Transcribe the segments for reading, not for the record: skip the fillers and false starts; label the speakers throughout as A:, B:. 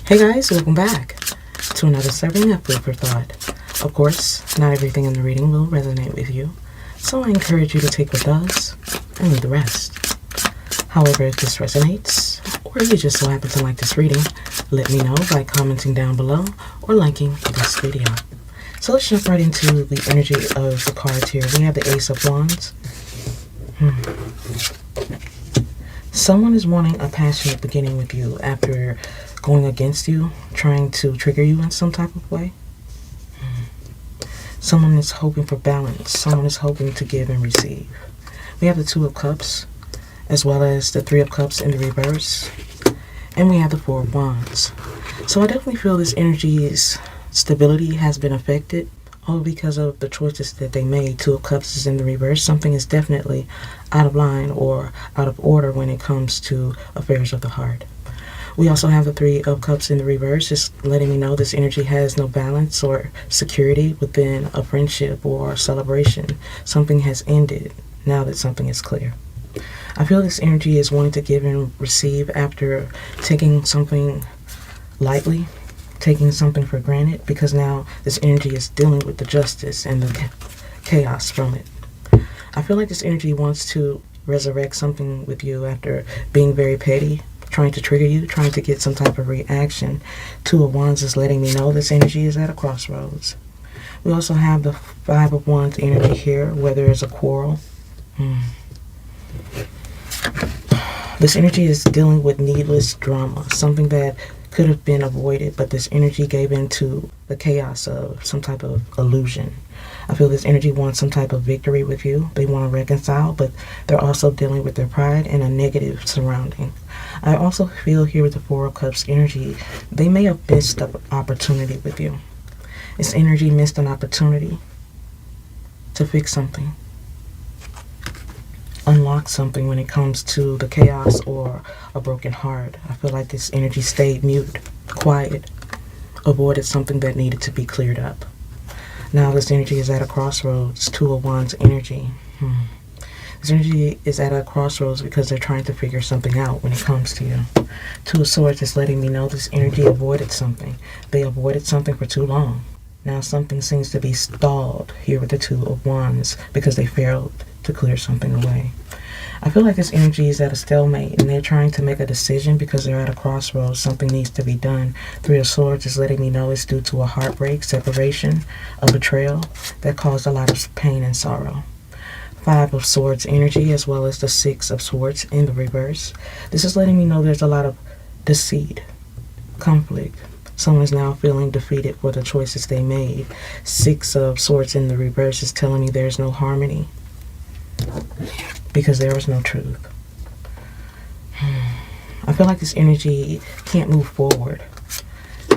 A: Hey guys, welcome back to another serving of food for thought. Of course, not everything in the reading will resonate with you, so I encourage you to take what does and leave the rest. However, if this resonates, or you just so happen to like this reading, let me know by commenting down below or liking this video. So let's jump right into the energy of the cards here. We have the Ace of Wands. Someone is wanting a passionate beginning with you after going against you, trying to trigger you in some type of way. Someone is hoping for balance. Someone is hoping to give and receive. We have the Two of Cups, as well as the Three of Cups in the reverse. And we have the Four of Wands. So I definitely feel this energy's stability has been affected, all because of the choices that they made. Two of Cups is in the reverse. Something is definitely out of line or out of order when it comes to affairs of the heart. We also have the Three of Cups in the reverse, just letting me know this energy has no balance or security within a friendship or a celebration. Something has ended now that something is clear. I feel this energy is wanting to give and receive after taking something lightly, taking something for granted, because now this energy is dealing with the justice and the chaos from it. I feel like this energy wants to resurrect something with you after being very petty, trying to trigger you, trying to get some type of reaction. Two of Wands is letting me know this energy is at a crossroads. We also have the Five of Wands energy here, where there is a quarrel. This energy is dealing with needless drama, something that could have been avoided, but this energy gave into the chaos of some type of illusion. I feel this energy wants some type of victory with you. They want to reconcile, but they're also dealing with their pride and a negative surrounding. I also feel here with the Four of Cups energy, they may have missed an opportunity with you. This energy missed an opportunity to fix something, unlock something when it comes to the chaos or a broken heart. I feel like this energy stayed mute, quiet, avoided something that needed to be cleared up. Now this energy is at a crossroads. Two of Wands energy. This energy is at a crossroads because they're trying to figure something out when it comes to you. Two of Swords is letting me know this energy avoided something. They avoided something for too long. Now something seems to be stalled here with the Two of Wands because they failed to clear something away. I feel like this energy is at a stalemate and they're trying to make a decision because they're at a crossroads. Something needs to be done. Three of Swords is letting me know it's due to a heartbreak, separation, a betrayal that caused a lot of pain and sorrow. Five of Swords energy, as well as the Six of Swords in the reverse. This is letting me know there's a lot of deceit, conflict. Someone is now feeling defeated for the choices they made. Six of Swords in the reverse is telling me there's no harmony because there is no truth. I feel like this energy can't move forward.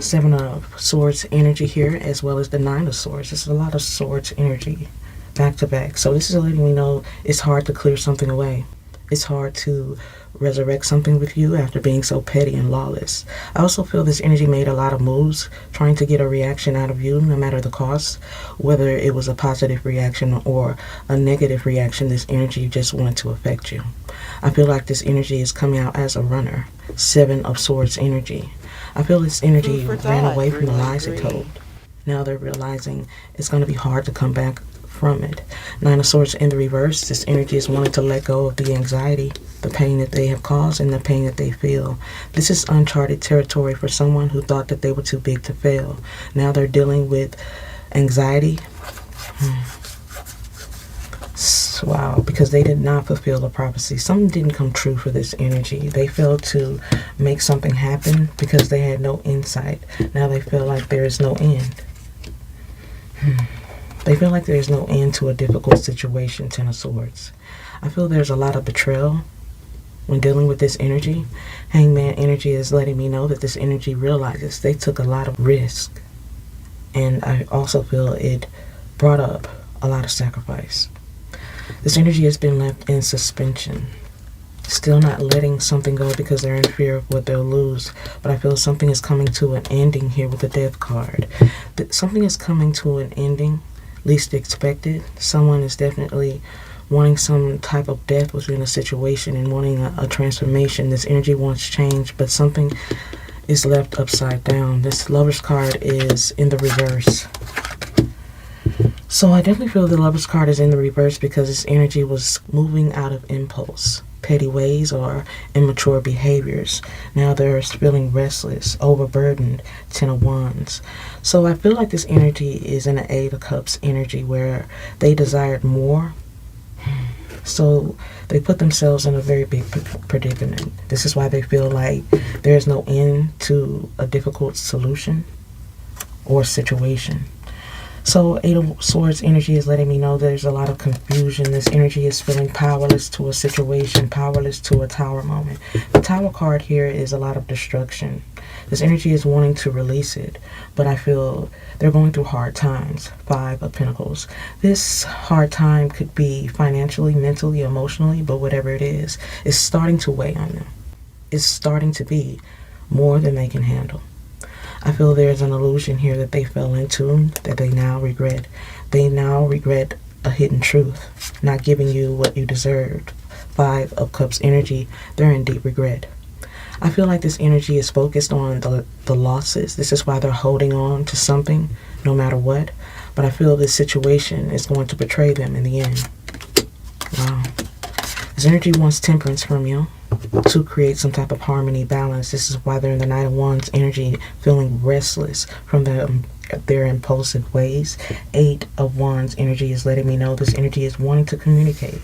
A: Seven of Swords energy here, as well as the Nine of Swords. There's a lot of Swords energy back to back. So this is letting me know it's hard to clear something away. It's hard to resurrect something with you after being so petty and lawless. I also feel this energy made a lot of moves trying to get a reaction out of you, no matter the cost. Whether it was a positive reaction or a negative reaction, this energy just wanted to affect you. I feel like this energy is coming out as a runner. Seven of Swords energy. I feel this energy ran away from the lies it told. Now they're realizing it's going to be hard to come back from it. Nine of Swords in the reverse. This energy is wanting to let go of the anxiety, the pain that they have caused, and the pain that they feel. This is uncharted territory for someone who thought that they were too big to fail. Now they're dealing with anxiety. Wow, because they did not fulfill the prophecy. Something didn't come true for this energy. They failed to make something happen because they had no insight. Now they feel like there is no end. They feel like there's no end to a difficult situation. Ten of Swords. I feel there's a lot of betrayal when dealing with this energy. Hangman energy is letting me know that this energy realizes they took a lot of risk. And I also feel it brought up a lot of sacrifice. This energy has been left in suspension. Still not letting something go because they're in fear of what they'll lose. But I feel something is coming to an ending here with the Death card. Something is coming to an ending, least expected. Someone is definitely wanting some type of death within a situation and wanting a transformation. This energy wants change, but something is left upside down. This Lover's card is in the reverse. So I definitely feel the Lover's card is in the reverse because this energy was moving out of impulse, petty ways, or immature behaviors. Now they're feeling restless, overburdened, Ten of Wands. So I feel like this energy is in the Eight of Cups energy where they desired more. So they put themselves in a very big predicament. This is why they feel like there's no end to a difficult solution or situation. So Eight of Swords energy is letting me know there's a lot of confusion. This energy is feeling powerless to a situation, powerless to a Tower moment. The Tower card here is a lot of destruction. This energy is wanting to release it, but I feel they're going through hard times. Five of Pentacles. This hard time could be financially, mentally, emotionally, but whatever it is, it's starting to weigh on them. It's starting to be more than they can handle. I feel there's an illusion here that they fell into that they now regret. They now regret a hidden truth, not giving you what you deserved. Five of Cups energy, they're in deep regret. I feel like this energy is focused on the losses. This is why they're holding on to something no matter what. But I feel this situation is going to betray them in the end. Wow. This energy wants temperance from you to create some type of harmony, balance. This is why they're in the Knight of Wands energy, feeling restless from their impulsive ways. Eight of Wands energy is letting me know this energy is wanting to communicate.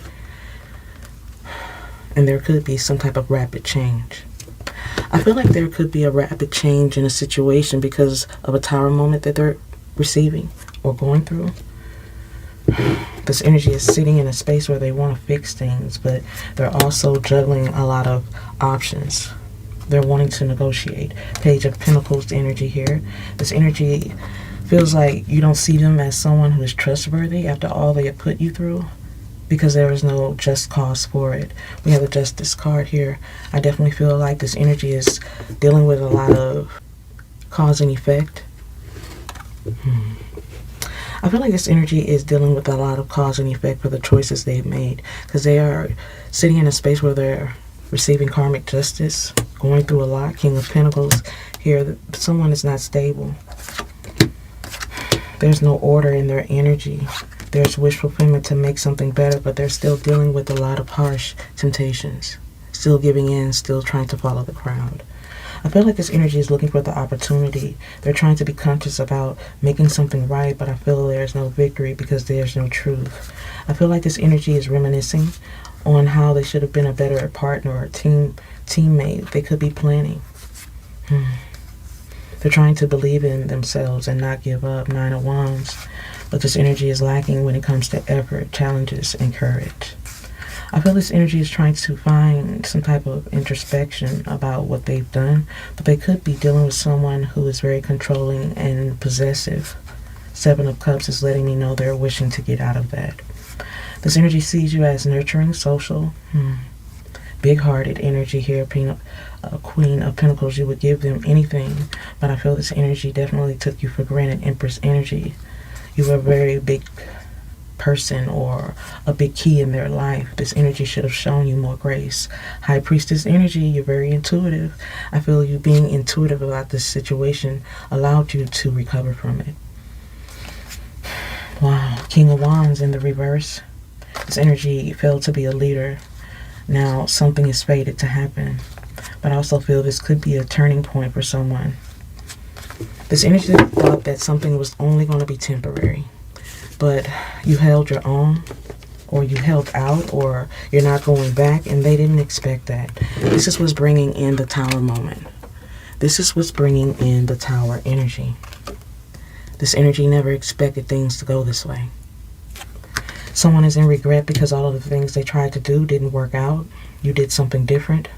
A: And there could be some type of rapid change. I feel like there could be a rapid change in a situation because of a Tower moment that they're receiving or going through. This energy is sitting in a space where they want to fix things, but they're also juggling a lot of options. They're wanting to negotiate. Page of Pentacles energy here. This energy feels like you don't see them as someone who is trustworthy after all they have put you through, because there is no just cause for it. We have the Justice card here. I definitely feel like this energy is dealing with a lot of cause and effect. I feel like this energy is dealing with a lot of cause and effect for the choices they've made, because they are sitting in a space where they're receiving karmic justice, going through a lot. King of Pentacles here. Someone is not stable. There's no order in their energy. There's wish fulfillment to make something better, but they're still dealing with a lot of harsh temptations. Still giving in, still trying to follow the crowd. I feel like this energy is looking for the opportunity. They're trying to be conscious about making something right, but I feel there's no victory because there's no truth. I feel like this energy is reminiscing on how they should have been a better partner or teammate. They could be planning. They're trying to believe in themselves and not give up. Nine of Wands. But this energy is lacking when it comes to effort, challenges, and courage. I feel this energy is trying to find some type of introspection about what they've done, but they could be dealing with someone who is very controlling and possessive. Seven of Cups is letting me know they're wishing to get out of that. This energy sees you as nurturing, social, big-hearted energy here. Queen of Pentacles, you would give them anything, but I feel this energy definitely took you for granted. Empress energy. You were a very big person or a big key in their life. This energy should have shown you more grace. High Priestess energy, you're very intuitive. I feel you being intuitive about this situation allowed you to recover from it. Wow. King of Wands in the reverse. This energy failed to be a leader. Now something is fated to happen. But I also feel this could be a turning point for someone. This energy thought that something was only going to be temporary, but you held your own, or you held out, or you're not going back, and they didn't expect that. This is what's bringing in the Tower moment. This is what's bringing in the Tower energy. This energy never expected things to go this way. Someone is in regret because all of the things they tried to do didn't work out. You did something different.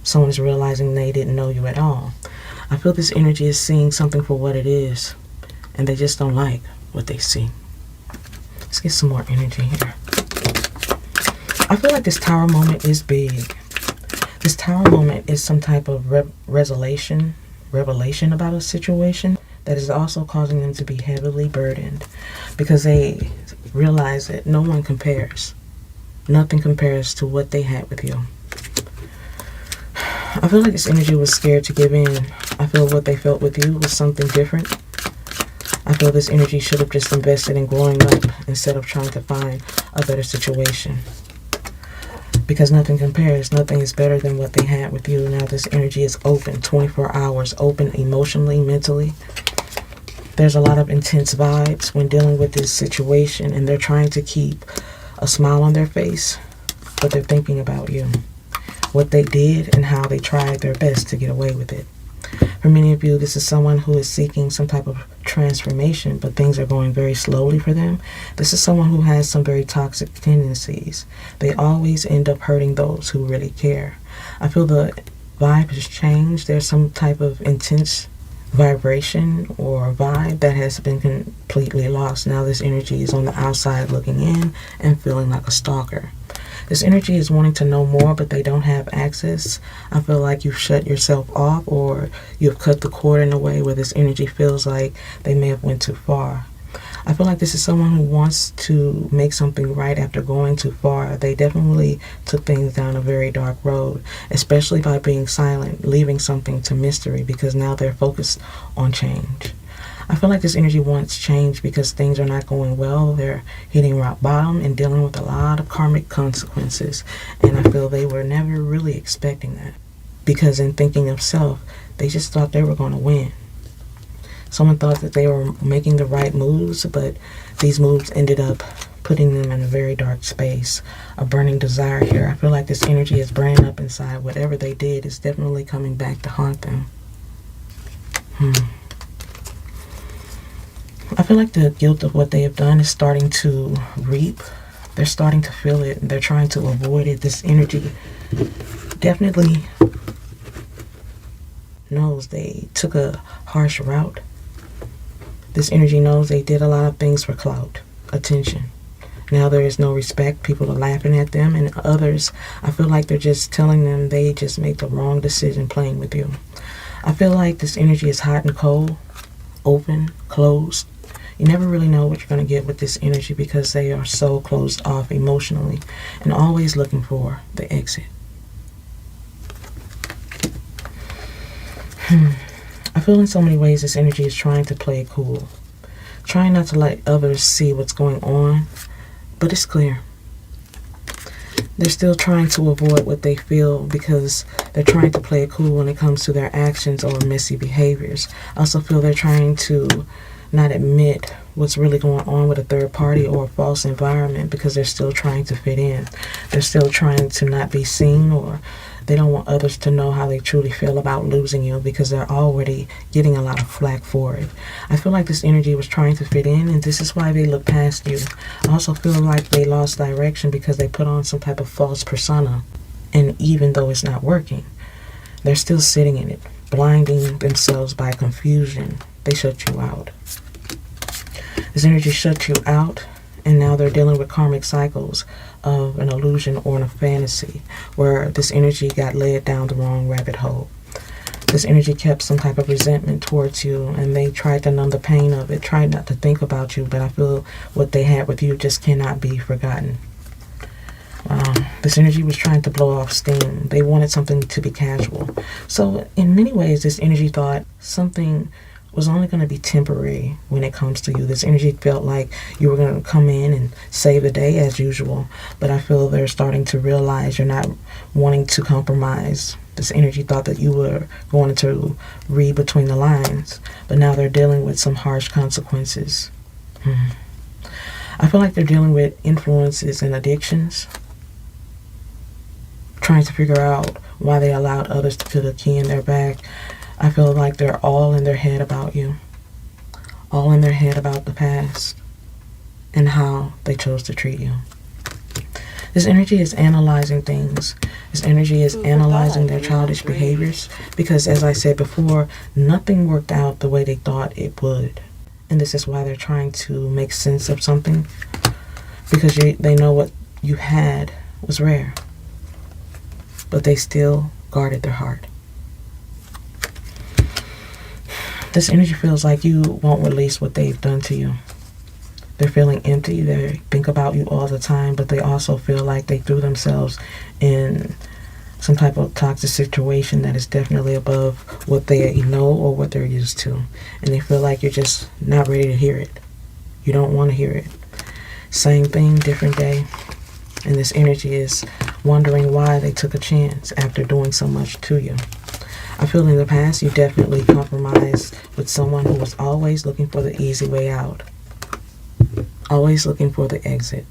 A: Someone is realizing they didn't know you at all. I feel this energy is seeing something for what it is, and they just don't like what they see. Let's get some more energy here. I feel like this Tower moment is big. This Tower moment is some type of revelation about a situation that is also causing them to be heavily burdened, because they realize that no one compares. Nothing compares to what they had with you. I feel like this energy was scared to give in. I feel what they felt with you was something different. I feel this energy should have just invested in growing up instead of trying to find a better situation. Because nothing compares, nothing is better than what they had with you. Now this energy is open, 24 hours, open emotionally, mentally. There's a lot of intense vibes when dealing with this situation, and they're trying to keep a smile on their face, but they're thinking about you, what they did, and how they tried their best to get away with it. For many of you, this is someone who is seeking some type of transformation, but things are going very slowly for them. This is someone who has some very toxic tendencies. They always end up hurting those who really care. I feel the vibe has changed. There's some type of intense vibration or vibe that has been completely lost. Now this energy is on the outside looking in and feeling like a stalker. This energy is wanting to know more, but they don't have access. I feel like you've shut yourself off, or you've cut the cord in a way where this energy feels like they may have went too far. I feel like this is someone who wants to make something right after going too far. They definitely took things down a very dark road, especially by being silent, leaving something to mystery, because now they're focused on change. I feel like this energy wants change because things are not going well. They're hitting rock bottom and dealing with a lot of karmic consequences. And I feel they were never really expecting that. Because in thinking of self, they just thought they were going to win. Someone thought that they were making the right moves, but these moves ended up putting them in a very dark space. A burning desire here. I feel like this energy is burning up inside. Whatever they did is definitely coming back to haunt them. I feel like the guilt of what they have done is starting to reap. They're starting to feel it. They're trying to avoid it. This energy definitely knows they took a harsh route. This energy knows they did a lot of things for clout, attention. Now there is no respect. People are laughing at them, and others, I feel like they're just telling them they just made the wrong decision playing with you. I feel like this energy is hot and cold, open, closed. You never really know what you're going to get with this energy because they are so closed off emotionally and always looking for the exit. I feel in so many ways this energy is trying to play it cool, trying not to let others see what's going on, but it's clear. They're still trying to avoid what they feel because they're trying to play it cool when it comes to their actions or messy behaviors. I also feel they're trying to not admit what's really going on with a third party or a false environment because they're still trying to fit in. They're still trying to not be seen, or they don't want others to know how they truly feel about losing you because they're already getting a lot of flack for it. I feel like this energy was trying to fit in, and this is why they look past you. I also feel like they lost direction because they put on some type of false persona, and even though it's not working, they're still sitting in it, blinding themselves by confusion. They shut you out. This energy shut you out, and now they're dealing with karmic cycles of an illusion or a fantasy where this energy got led down the wrong rabbit hole. This energy kept some type of resentment towards you, and they tried to numb the pain of it, tried not to think about you, but I feel what they had with you just cannot be forgotten. This energy was trying to blow off steam. They wanted something to be casual. So in many ways, this energy thought something was only going to be temporary when it comes to you. This energy felt like you were going to come in and save the day as usual, but I feel they're starting to realize you're not wanting to compromise. This energy thought that you were going to read between the lines, but now they're dealing with some harsh consequences. I feel like they're dealing with influences and addictions, trying to figure out why they allowed others to put a key in their back. I feel like they're all in their head about you, all in their head about the past and how they chose to treat you. This energy is analyzing things. This energy is analyzing their childish behaviors because, as I said before, nothing worked out the way they thought it would. And this is why they're trying to make sense of something, because they know what you had was rare, but they still guarded their heart. This energy feels like you won't release what they've done to you. They're feeling empty. They think about you all the time, but they also feel like they threw themselves in some type of toxic situation that is definitely above what they know or what they're used to. And they feel like you're just not ready to hear it. You don't want to hear it. Same thing, different day. And this energy is wondering why they took a chance after doing so much to you. I feel in the past you definitely compromised with someone who was always looking for the easy way out. Always looking for the exit.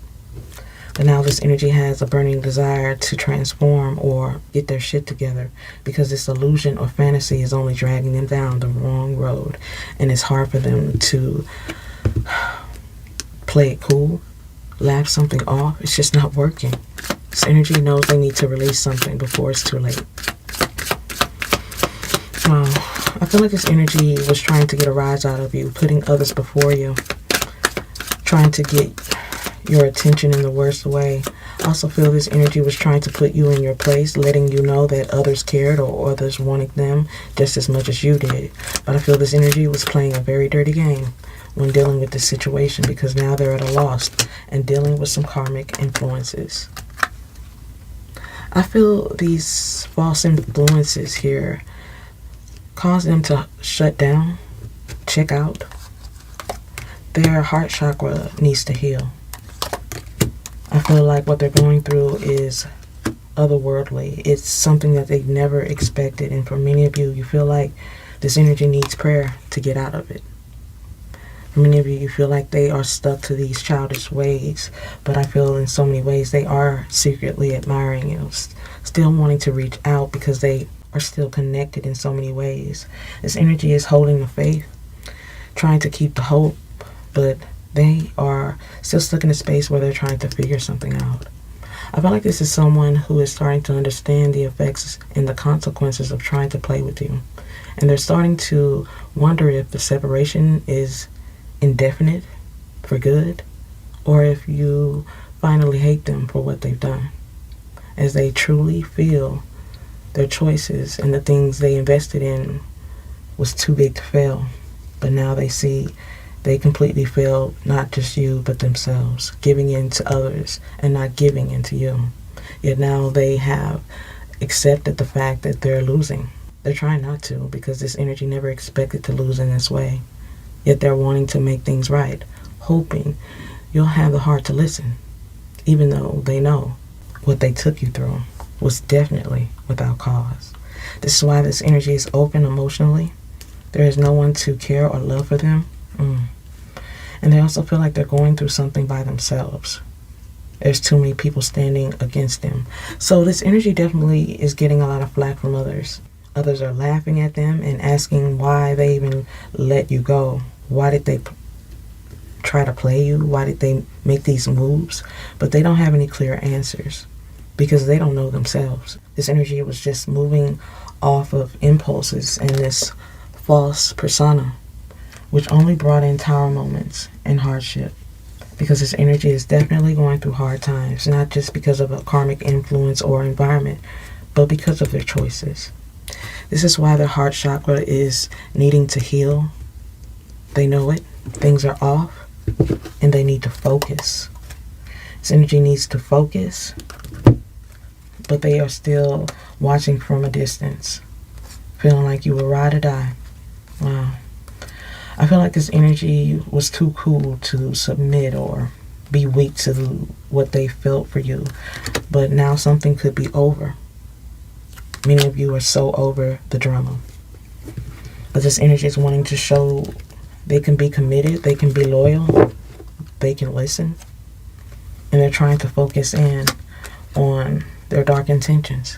A: But now this energy has a burning desire to transform or get their shit together because this illusion or fantasy is only dragging them down the wrong road. And it's hard for them to play it cool, laugh something off. It's just not working. This energy knows they need to release something before it's too late. Wow. I feel like this energy was trying to get a rise out of you, putting others before you, trying to get your attention in the worst way. I also feel this energy was trying to put you in your place, letting you know that others cared or others wanted them just as much as you did. But I feel this energy was playing a very dirty game when dealing with this situation because now they're at a loss and dealing with some karmic influences. I feel these false influences here cause them to shut down, check out. Their heart chakra needs to heal. I feel like what they're going through is otherworldly. It's something that they've never expected. And for many of you, you feel like this energy needs prayer to get out of it. For many of you, you feel like they are stuck to these childish ways. But I feel in so many ways they are secretly admiring you, still wanting to reach out because they are still connected in so many ways. This energy is holding the faith, trying to keep the hope, but they are still stuck in a space where they're trying to figure something out. I feel like this is someone who is starting to understand the effects and the consequences of trying to play with you. And they're starting to wonder if the separation is indefinite for good, or if you finally hate them for what they've done, as they truly feel their choices and the things they invested in was too big to fail. But now they see they completely failed not just you, but themselves, giving in to others and not giving in to you. Yet now they have accepted the fact that they're losing. They're trying not to because this energy never expected to lose in this way. Yet they're wanting to make things right, hoping you'll have the heart to listen, even though they know what they took you through was definitely without cause. This is why this energy is open emotionally. There is no one to care or love for them. And they also feel like they're going through something by themselves. There's too many people standing against them. So this energy definitely is getting a lot of flack from others. Others are laughing at them and asking why they even let you go. Why did they try to play you? Why did they make these moves? But they don't have any clear answers because they don't know themselves. This energy was just moving off of impulses and this false persona, which only brought in tower moments and hardship. Because this energy is definitely going through hard times, not just because of a karmic influence or environment, but because of their choices. This is why their heart chakra is needing to heal. They know it. Things are off, and they need to focus. This energy needs to focus, but they are still watching from a distance, feeling like you will ride or die. Wow. I feel like this energy was too cool to submit or be weak to what they felt for you. But now something could be over. Many of you are so over the drama. But this energy is wanting to show they can be committed, they can be loyal, they can listen. And they're trying to focus in on their dark intentions,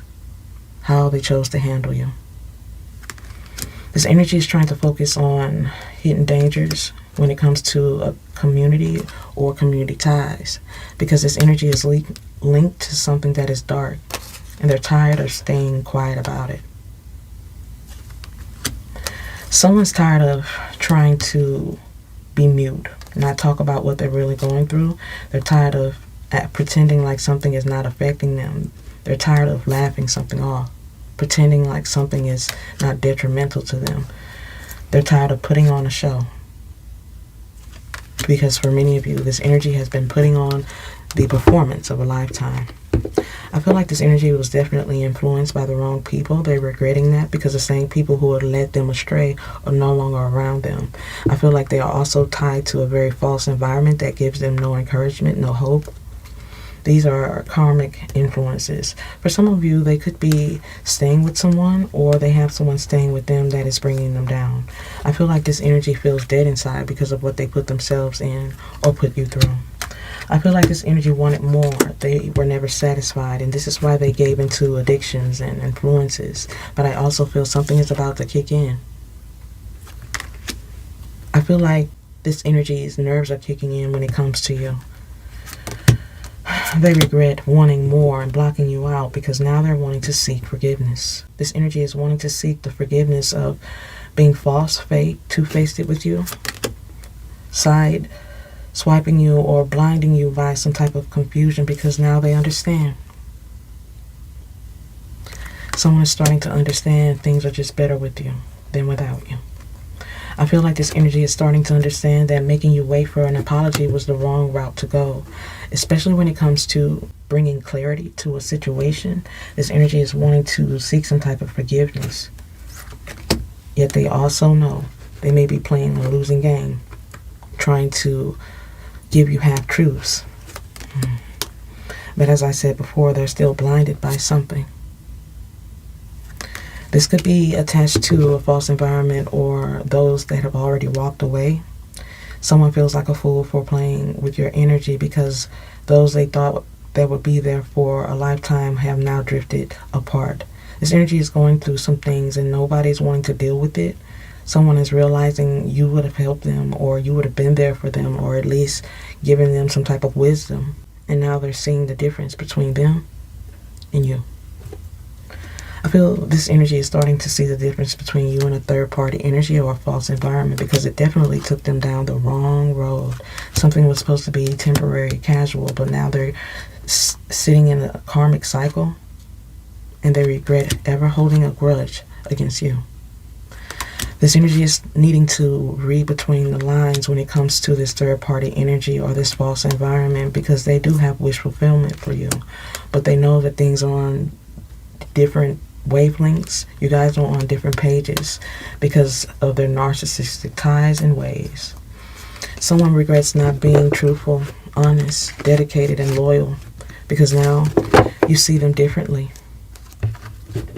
A: how they chose to handle you. This energy is trying to focus on hidden dangers when it comes to a community or community ties, because this energy is linked to something that is dark, and they're tired of staying quiet about it. Someone's tired of trying to be mute, not talk about what they're really going through. They're tired of pretending like something is not affecting them. They're tired of laughing something off, pretending like something is not detrimental to them. They're tired of putting on a show. Because for many of you, this energy has been putting on the performance of a lifetime. I feel like this energy was definitely influenced by the wrong people. They're regretting that because the same people who had led them astray are no longer around them. I feel like they are also tied to a very false environment that gives them no encouragement, no hope. These are karmic influences. For some of you, they could be staying with someone, or they have someone staying with them that is bringing them down. I feel like this energy feels dead inside because of what they put themselves in or put you through. I feel like this energy wanted more. They were never satisfied, and this is why they gave into addictions and influences. But I also feel something is about to kick in. I feel like this energy's nerves are kicking in when it comes to you. They regret wanting more and blocking you out because now they're wanting to seek forgiveness. This energy is wanting to seek the forgiveness of being false, fake, two-faced it with you, side swiping you or blinding you by some type of confusion because now they understand. Someone is starting to understand things are just better with you than without you. I feel like this energy is starting to understand that making you wait for an apology was the wrong route to go, especially when it comes to bringing clarity to a situation. This energy is wanting to seek some type of forgiveness. Yet they also know they may be playing a losing game, trying to give you half-truths. But as I said before, they're still blinded by something. This could be attached to a false environment or those that have already walked away. Someone feels like a fool for playing with your energy because those they thought that would be there for a lifetime have now drifted apart. This energy is going through some things and nobody's wanting to deal with it. Someone is realizing you would have helped them, or you would have been there for them, or at least given them some type of wisdom. And now they're seeing the difference between them and you. I feel this energy is starting to see the difference between you and a third-party energy or a false environment because it definitely took them down the wrong road. Something was supposed to be temporary, casual, but now they're sitting in a karmic cycle and they regret ever holding a grudge against you. This energy is needing to read between the lines when it comes to this third-party energy or this false environment because they do have wish fulfillment for you, but they know that things are on different wavelengths. You guys are on different pages because of their narcissistic ties and ways. Someone regrets not being truthful, honest, dedicated, and loyal because now you see them differently.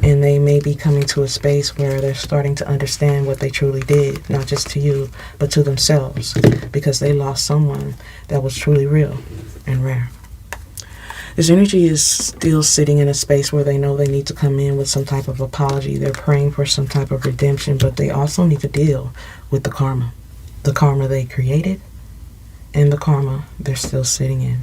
A: And they may be coming to a space where they're starting to understand what they truly did, not just to you, but to themselves, because they lost someone that was truly real and rare. This energy is still sitting in a space where they know they need to come in with some type of apology. They're praying for some type of redemption, but they also need to deal with the karma. The karma they created and the karma they're still sitting in.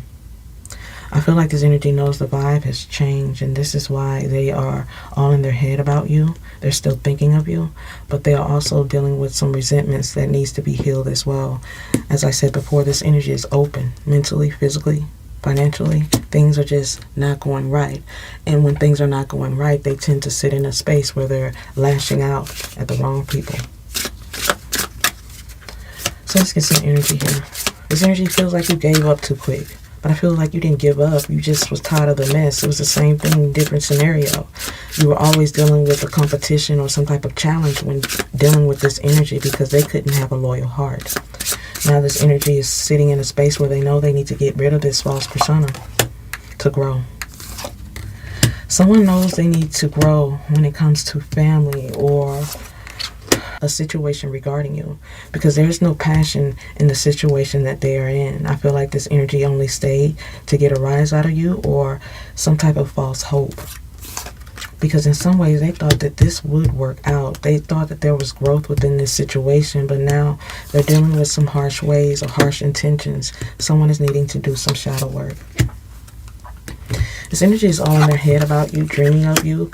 A: I feel like this energy knows the vibe has changed, and this is why they are all in their head about you. They're still thinking of you, but they are also dealing with some resentments that needs to be healed as well. As I said before, this energy is open, mentally, physically, financially. Things are just not going right. And when things are not going right, they tend to sit in a space where they're lashing out at the wrong people. So let's get some energy here. This energy feels like you gave up too quick. But I feel like you didn't give up. You just was tired of the mess. It was the same thing, different scenario. You were always dealing with a competition or some type of challenge when dealing with this energy because they couldn't have a loyal heart. Now this energy is sitting in a space where they know they need to get rid of this false persona to grow. Someone knows they need to grow when it comes to family or a situation regarding you because there's no passion in the situation that they are in. I feel like this energy only stayed to get a rise out of you or some type of false hope, because in some ways they thought that this would work out. They thought that there was growth within this situation, but now they're dealing with some harsh ways or harsh intentions. Someone is needing to do some shadow work. This energy is all in their head about you, dreaming of you.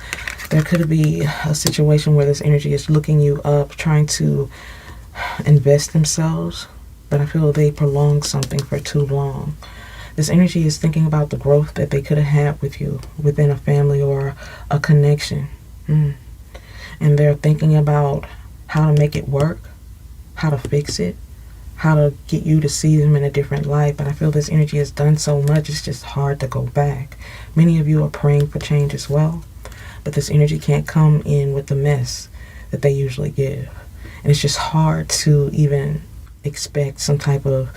A: There could be a situation where this energy is looking you up, trying to invest themselves, but I feel they prolonged something for too long. This energy is thinking about the growth that they could have had with you within a family or a connection. And they're thinking about how to make it work, how to fix it, how to get you to see them in a different light. But I feel this energy has done so much, it's just hard to go back. Many of you are praying for change as well, but this energy can't come in with the mess that they usually give. And it's just hard to even expect some type of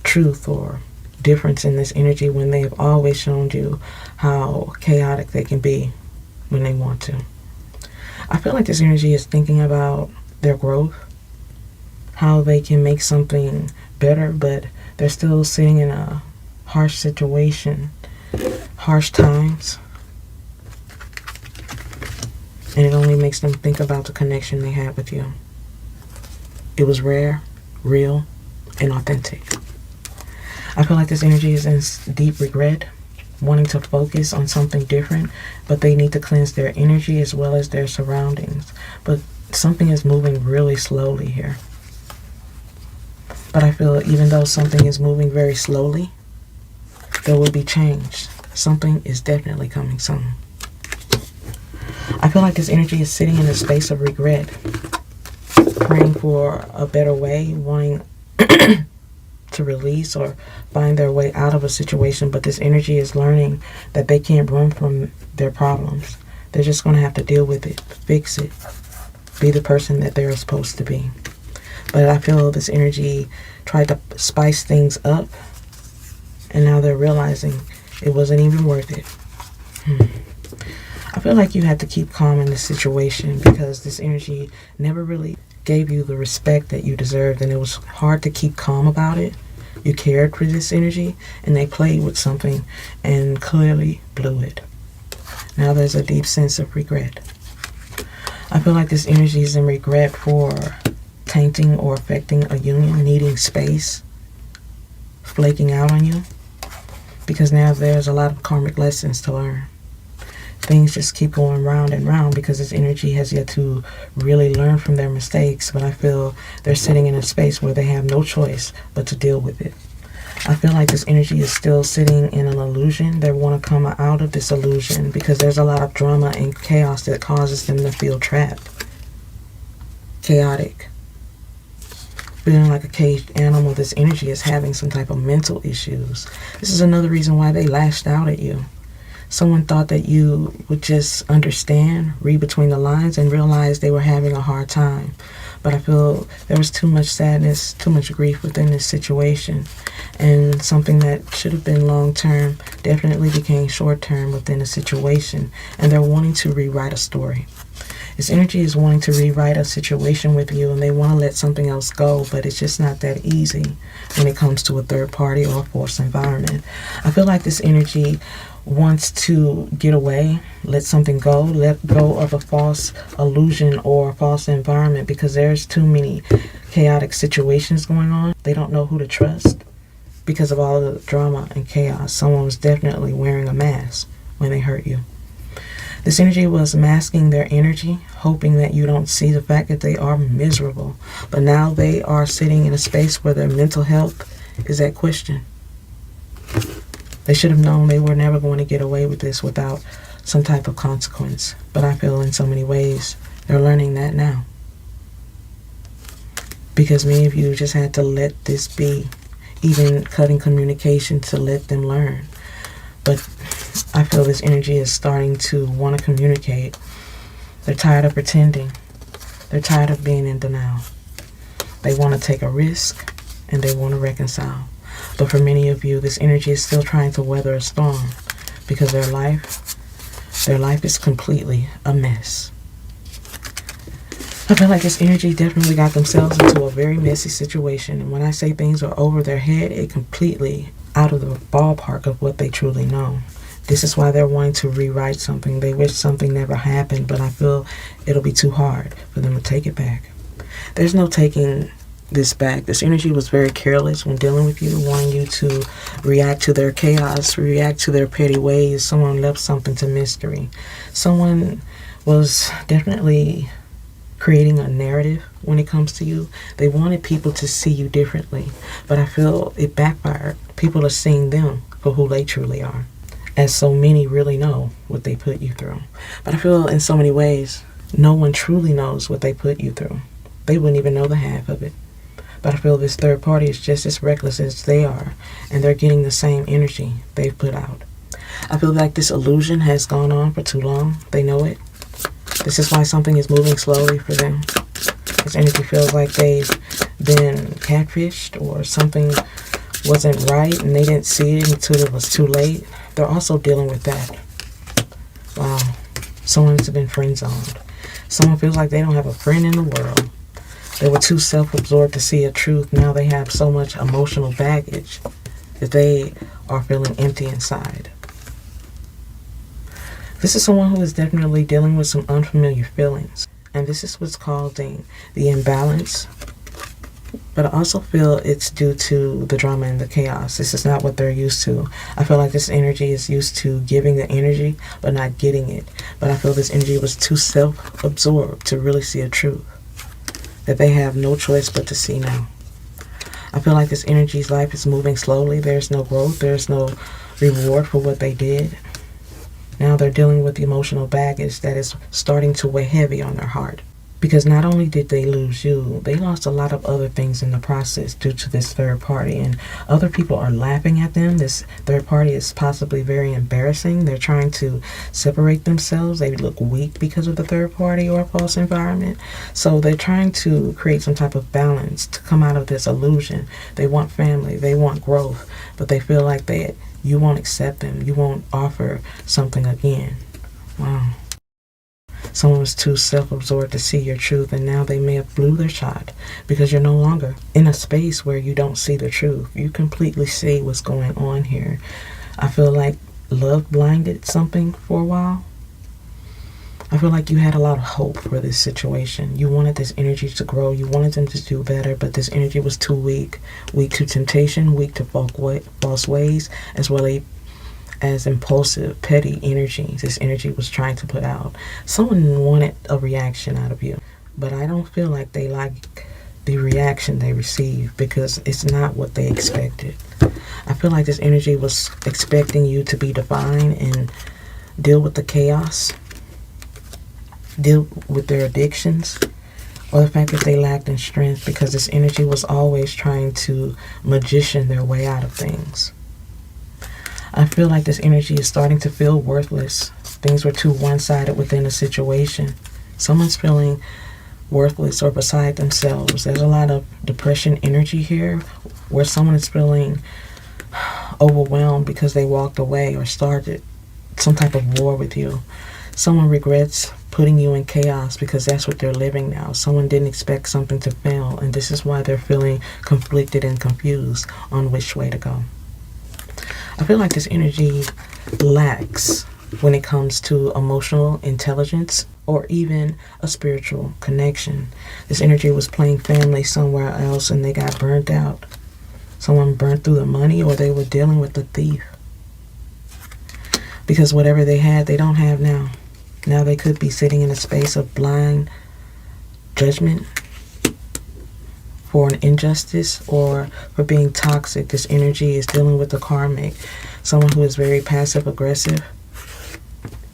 A: truth or difference in this energy when they have always shown you how chaotic they can be when they want to. I feel like this energy is thinking about their growth, how they can make something better, but they're still sitting in a harsh situation, harsh times, and it only makes them think about the connection they had with you. It was rare, real, and authentic. I feel like this energy is in deep regret, wanting to focus on something different, but they need to cleanse their energy as well as their surroundings. But something is moving really slowly here. But I feel even though something is moving very slowly, there will be change. Something is definitely coming soon. I feel like this energy is sitting in a space of regret, praying for a better way, wanting to release or find their way out of a situation, but this energy is learning that they can't run from their problems. They're just going to have to deal with it, fix it, be the person that they're supposed to be. But I feel this energy tried to spice things up, and now they're realizing it wasn't even worth it. I feel like you had to keep calm in this situation because this energy never really gave you the respect that you deserved, and it was hard to keep calm about it. You cared for this energy, and they played with something and clearly blew it. Now there's a deep sense of regret. I feel like this energy is in regret for tainting or affecting a union, needing space, flaking out on you, because now there's a lot of karmic lessons to learn. Things just keep going round and round because this energy has yet to really learn from their mistakes, but I feel they're sitting in a space where they have no choice but to deal with it. I feel like this energy is still sitting in an illusion. They want to come out of this illusion because there's a lot of drama and chaos that causes them to feel trapped, chaotic, feeling like a caged animal. This energy is having some type of mental issues. This is another reason why they lashed out at you. Someone thought that you would just understand, read between the lines, and realize they were having a hard time. But I feel there was too much sadness, too much grief within this situation. And something that should have been long-term definitely became short-term within the situation. And they're wanting to rewrite a story. This energy is wanting to rewrite a situation with you, and they want to let something else go, but it's just not that easy when it comes to a third party or a forced environment. I feel like this energy wants to get away, let something go, let go of a false illusion or a false environment because there's too many chaotic situations going on. They don't know who to trust because of all the drama and chaos. Someone was definitely wearing a mask when they hurt you. This energy was masking their energy, hoping that you don't see the fact that they are miserable. But now they are sitting in a space where their mental health is at question. They should have known they were never going to get away with this without some type of consequence. But I feel in so many ways they're learning that now. Because many of you just had to let this be, even cutting communication to let them learn. But I feel this energy is starting to want to communicate. They're tired of pretending. They're tired of being in denial. They want to take a risk and they want to reconcile. But for many of you, this energy is still trying to weather a storm because their life is completely a mess. I feel like this energy definitely got themselves into a very messy situation. And when I say things are over their head, it completely out of the ballpark of what they truly know. This is why they're wanting to rewrite something. They wish something never happened, but I feel it'll be too hard for them to take it back. There's no taking this back. This energy was very careless when dealing with you, wanting you to react to their chaos, react to their petty ways. Someone left something to mystery. Someone was definitely creating a narrative when it comes to you. They wanted people to see you differently, but I feel it backfired. People are seeing them for who they truly are, as so many really know what they put you through. But I feel in so many ways, no one truly knows what they put you through. They wouldn't even know the half of it. But I feel this third party is just as reckless as they are, and they're getting the same energy they've put out. I feel like this illusion has gone on for too long. They know it. This is why something is moving slowly for them. This energy feels like they've been catfished, or something wasn't right and they didn't see it until it was too late. They're also dealing with that. Wow. Someone's been friend zoned. Someone feels like they don't have a friend in the world. They were too self-absorbed to see a truth. Now they have so much emotional baggage that they are feeling empty inside. This is someone who is definitely dealing with some unfamiliar feelings. And this is what's causing the imbalance. But I also feel it's due to the drama and the chaos. This is not what they're used to. I feel like this energy is used to giving the energy, but not getting it. But I feel this energy was too self-absorbed to really see a truth that they have no choice but to see now. I feel like this energy's life is moving slowly. There's no growth. There's no reward for what they did. Now they're dealing with the emotional baggage that is starting to weigh heavy on their heart. Because not only did they lose you, they lost a lot of other things in the process due to this third party. And other people are laughing at them. This third party is possibly very embarrassing. They're trying to separate themselves. They look weak because of the third party or a false environment. So they're trying to create some type of balance to come out of this illusion. They want family. They want growth. But they feel like you won't accept them. You won't offer something again. Wow. Someone was too self-absorbed to see your truth, and now they may have blew their shot because you're no longer in a space where you don't see the truth. You completely see what's going on here. I feel like love blinded something for a while. I feel like you had a lot of hope for this situation. You wanted this energy to grow. You wanted them to do better, but this energy was too weak. Weak to temptation, weak to false ways, as well as impulsive, petty energy this energy was trying to put out. Someone wanted a reaction out of you, but I don't feel like they like the reaction they received because it's not what they expected. I feel like this energy was expecting you to be divine and deal with the chaos, deal with their addictions, or the fact that they lacked in strength, because this energy was always trying to magician their way out of things. I feel like this energy is starting to feel worthless. Things were too one-sided within a situation. Someone's feeling worthless or beside themselves. There's a lot of depression energy here where someone is feeling overwhelmed because they walked away or started some type of war with you. Someone regrets putting you in chaos because that's what they're living now. Someone didn't expect something to fail, and this is why they're feeling conflicted and confused on which way to go. I feel like this energy lacks when it comes to emotional intelligence or even a spiritual connection. This energy was playing family somewhere else and they got burnt out. Someone burnt through the money, or they were dealing with the thief. Because whatever they had, they don't have now. Now they could be sitting in a space of blind judgment for an injustice or for being toxic. This energy is dealing with the karmic, someone who is very passive aggressive,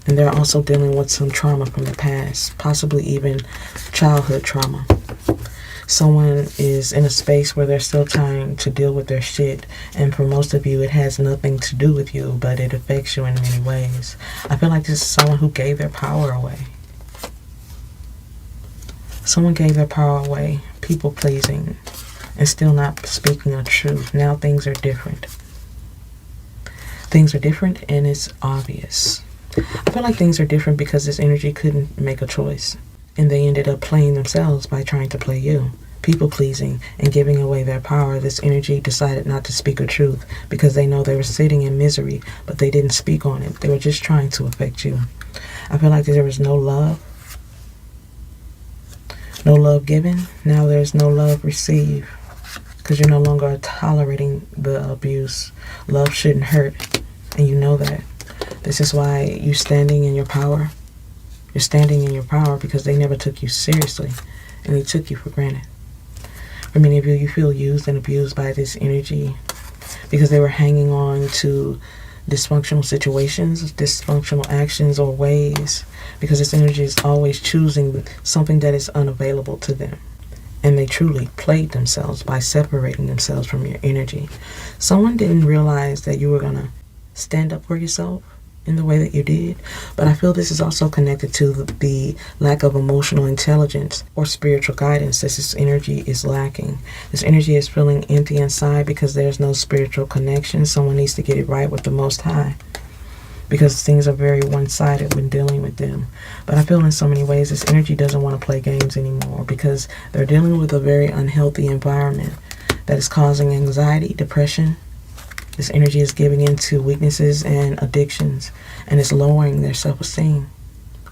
A: and they're also dealing with some trauma from the past, possibly even childhood trauma. Someone is in a space where they're still trying to deal with their shit, and for most of you it has nothing to do with you, but it affects you in many ways. I feel like this is someone who gave their power away. Someone gave their power away, people pleasing, and still not speaking the truth. Now things are different. Things are different, and it's obvious. I feel like things are different because this energy couldn't make a choice, and they ended up playing themselves by trying to play you. People pleasing and giving away their power. This energy decided not to speak the truth because they know they were sitting in misery, but they didn't speak on it. They were just trying to affect you. I feel like there was no love. No love given. Now there's no love received because you're no longer tolerating the abuse. Love shouldn't hurt, and you know that. This is why you're standing in your power. You're standing in your power because they never took you seriously, and they took you for granted. For many of you, you feel used and abused by this energy because they were hanging on to dysfunctional situations, dysfunctional actions or ways, because this energy is always choosing something that is unavailable to them. And they truly played themselves by separating themselves from your energy. Someone didn't realize that you were going to stand up for yourself in the way that you did. But I feel this is also connected to the lack of emotional intelligence or spiritual guidance that this energy is lacking. This energy is feeling empty inside because there's no spiritual connection. Someone needs to get it right with the Most High, because things are very one-sided when dealing with them. But I feel in so many ways this energy doesn't want to play games anymore, because they're dealing with a very unhealthy environment that is causing anxiety, depression. This energy is giving into weaknesses and addictions, and it's lowering their self-esteem.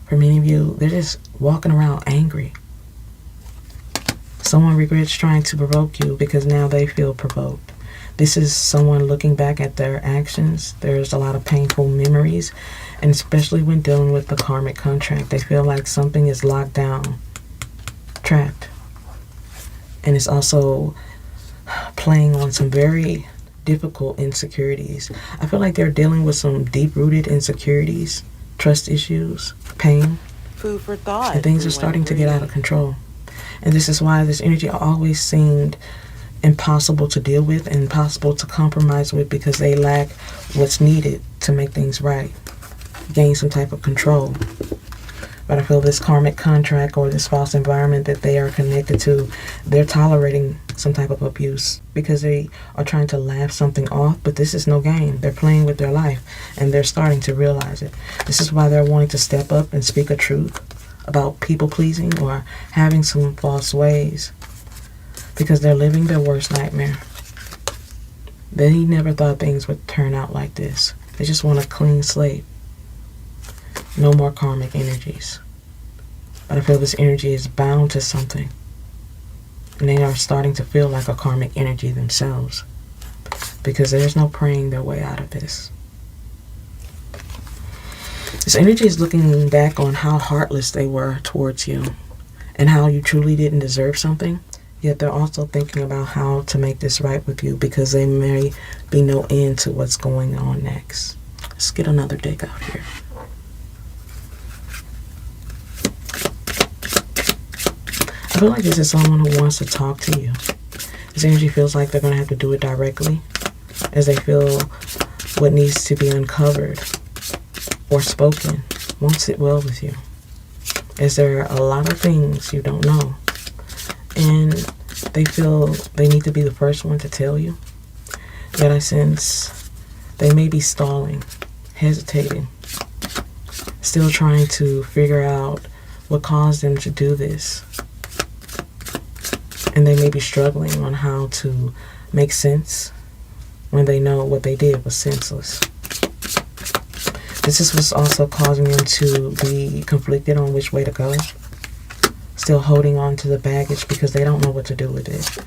A: For many of you, they're just walking around angry. Someone regrets trying to provoke you because now they feel provoked. This is someone looking back at their actions. There's a lot of painful memories, and especially when dealing with the karmic contract, they feel like something is locked down, trapped. And it's also playing on some very difficult insecurities. I feel like they're dealing with some deep-rooted insecurities, trust issues, pain.
B: Food for thought.
A: And things are starting to get out of control. And this is why this energy always seemed impossible to deal with and impossible to compromise with, because they lack what's needed to make things right, gain some type of control. But I feel this karmic contract or this false environment that they are connected to, they're tolerating some type of abuse because they are trying to laugh something off, but this is no game. They're playing with their life, and they're starting to realize it. This is why they're wanting to step up and speak a truth about people pleasing or having some false ways, because they're living their worst nightmare. They never thought things would turn out like this. They just want a clean slate. No more karmic energies. But I feel this energy is bound to something, and they are starting to feel like a karmic energy themselves, because there's no praying their way out of this. This energy is looking back on how heartless they were towards you and how you truly didn't deserve something. Yet they're also thinking about how to make this right with you, because there may be no end to what's going on next. Let's get another deck out here. I feel like this is someone who wants to talk to you. This energy feels like they're going to have to do it directly, as they feel what needs to be uncovered or spoken won't sit well with you, as there are a lot of things you don't know. And they feel they need to be the first one to tell you. Yet I sense they may be stalling, hesitating, still trying to figure out what caused them to do this. And they may be struggling on how to make sense when they know what they did was senseless. This is what's also causing them to be conflicted on which way to go. Still holding on to the baggage because they don't know what to do with it.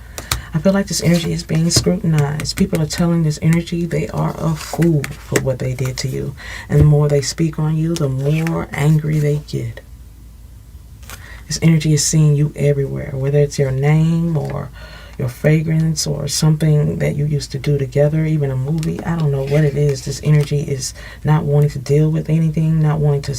A: I feel like this energy is being scrutinized. People are telling this energy they are a fool for what they did to you. And the more they speak on you, the more angry they get. This energy is seeing you everywhere, whether it's your name or your fragrance or something that you used to do together, even a movie. I don't know what it is. This energy is not wanting to deal with anything, not wanting to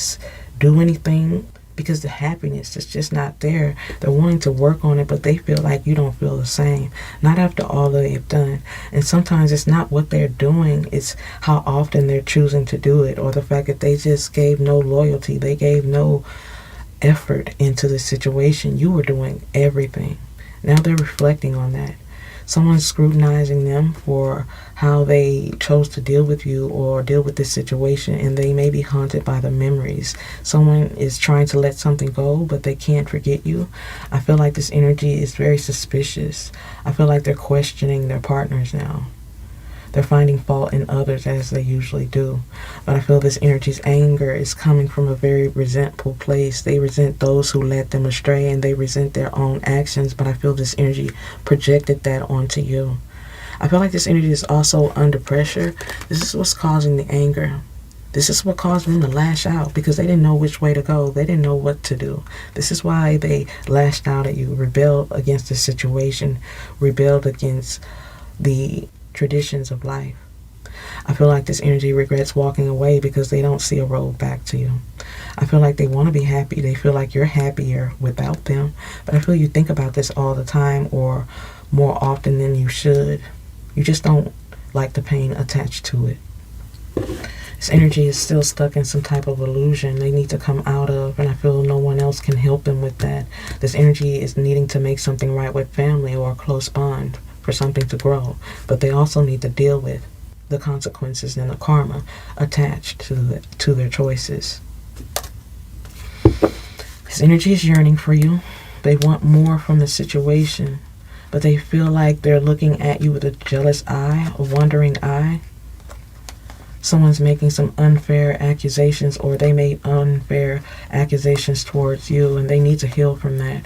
A: do anything, because the happiness is just not there. They're wanting to work on it, but they feel like you don't feel the same. Not after all that they've done. And sometimes it's not what they're doing, it's how often they're choosing to do it, or the fact that they just gave no loyalty. They gave no effort into the situation. You were doing everything. Now they're reflecting on that. Someone's scrutinizing them for how they chose to deal with you or deal with this situation, and they may be haunted by the memories. Someone is trying to let something go, but they can't forget you. I feel like this energy is very suspicious. I feel like they're questioning their partners now. They're finding fault in others, as they usually do. But I feel this energy's anger is coming from a very resentful place. They resent those who led them astray, and they resent their own actions. But I feel this energy projected that onto you. I feel like this energy is also under pressure. This is what's causing the anger. This is what caused them to lash out, because they didn't know which way to go. They didn't know what to do. This is why they lashed out at you, rebelled against the situation, rebelled against the traditions of life. I feel like this energy regrets walking away because they don't see a road back to you. I feel like they want to be happy. They feel like you're happier without them. But I feel you think about this all the time, or more often than you should. You just don't like the pain attached to it. This energy is still stuck in some type of illusion they need to come out of, and I feel no one else can help them with that. This energy is needing to make something right with family or a close bond for something to grow, but they also need to deal with the consequences and the karma attached to their choices. This energy is yearning for you. They want more from the situation, but they feel like they're looking at you with a jealous eye, a wandering eye. Someone's making some unfair accusations, or they made unfair accusations towards you, and they need to heal from that.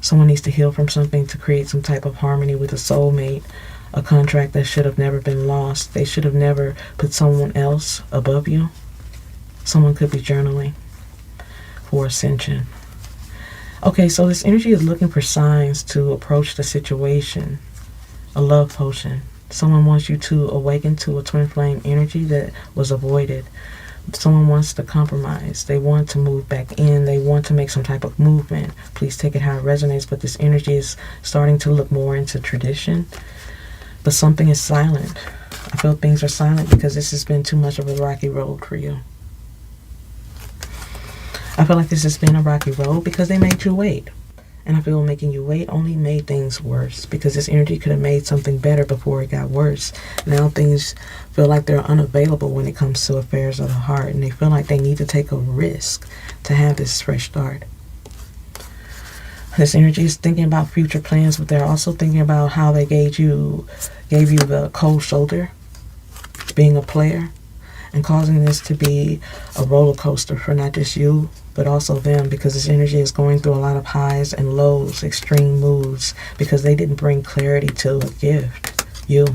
A: Someone needs to heal from something to create some type of harmony with a soulmate, a contract that should have never been lost. They should have never put someone else above you. Someone could be journaling for ascension. Okay, so this energy is looking for signs to approach the situation. A love potion. Someone wants you to awaken to a twin flame energy that was avoided. Someone wants to compromise. They want to move back in. They want to make some type of movement. Please take it how it resonates, but this energy is starting to look more into tradition. But something is silent. I feel things are silent because this has been too much of a rocky road for you. I feel like this has been a rocky road because they made you wait. And I feel making you wait only made things worse, because this energy could have made something better before it got worse. Now things feel like they're unavailable when it comes to affairs of the heart, and they feel like they need to take a risk to have this fresh start. This energy is thinking about future plans, but they're also thinking about how they gave you the cold shoulder, being a player, and causing this to be a roller coaster for not just you, but also them, because this energy is going through a lot of highs and lows, extreme moods, because they didn't bring clarity to a gift, you.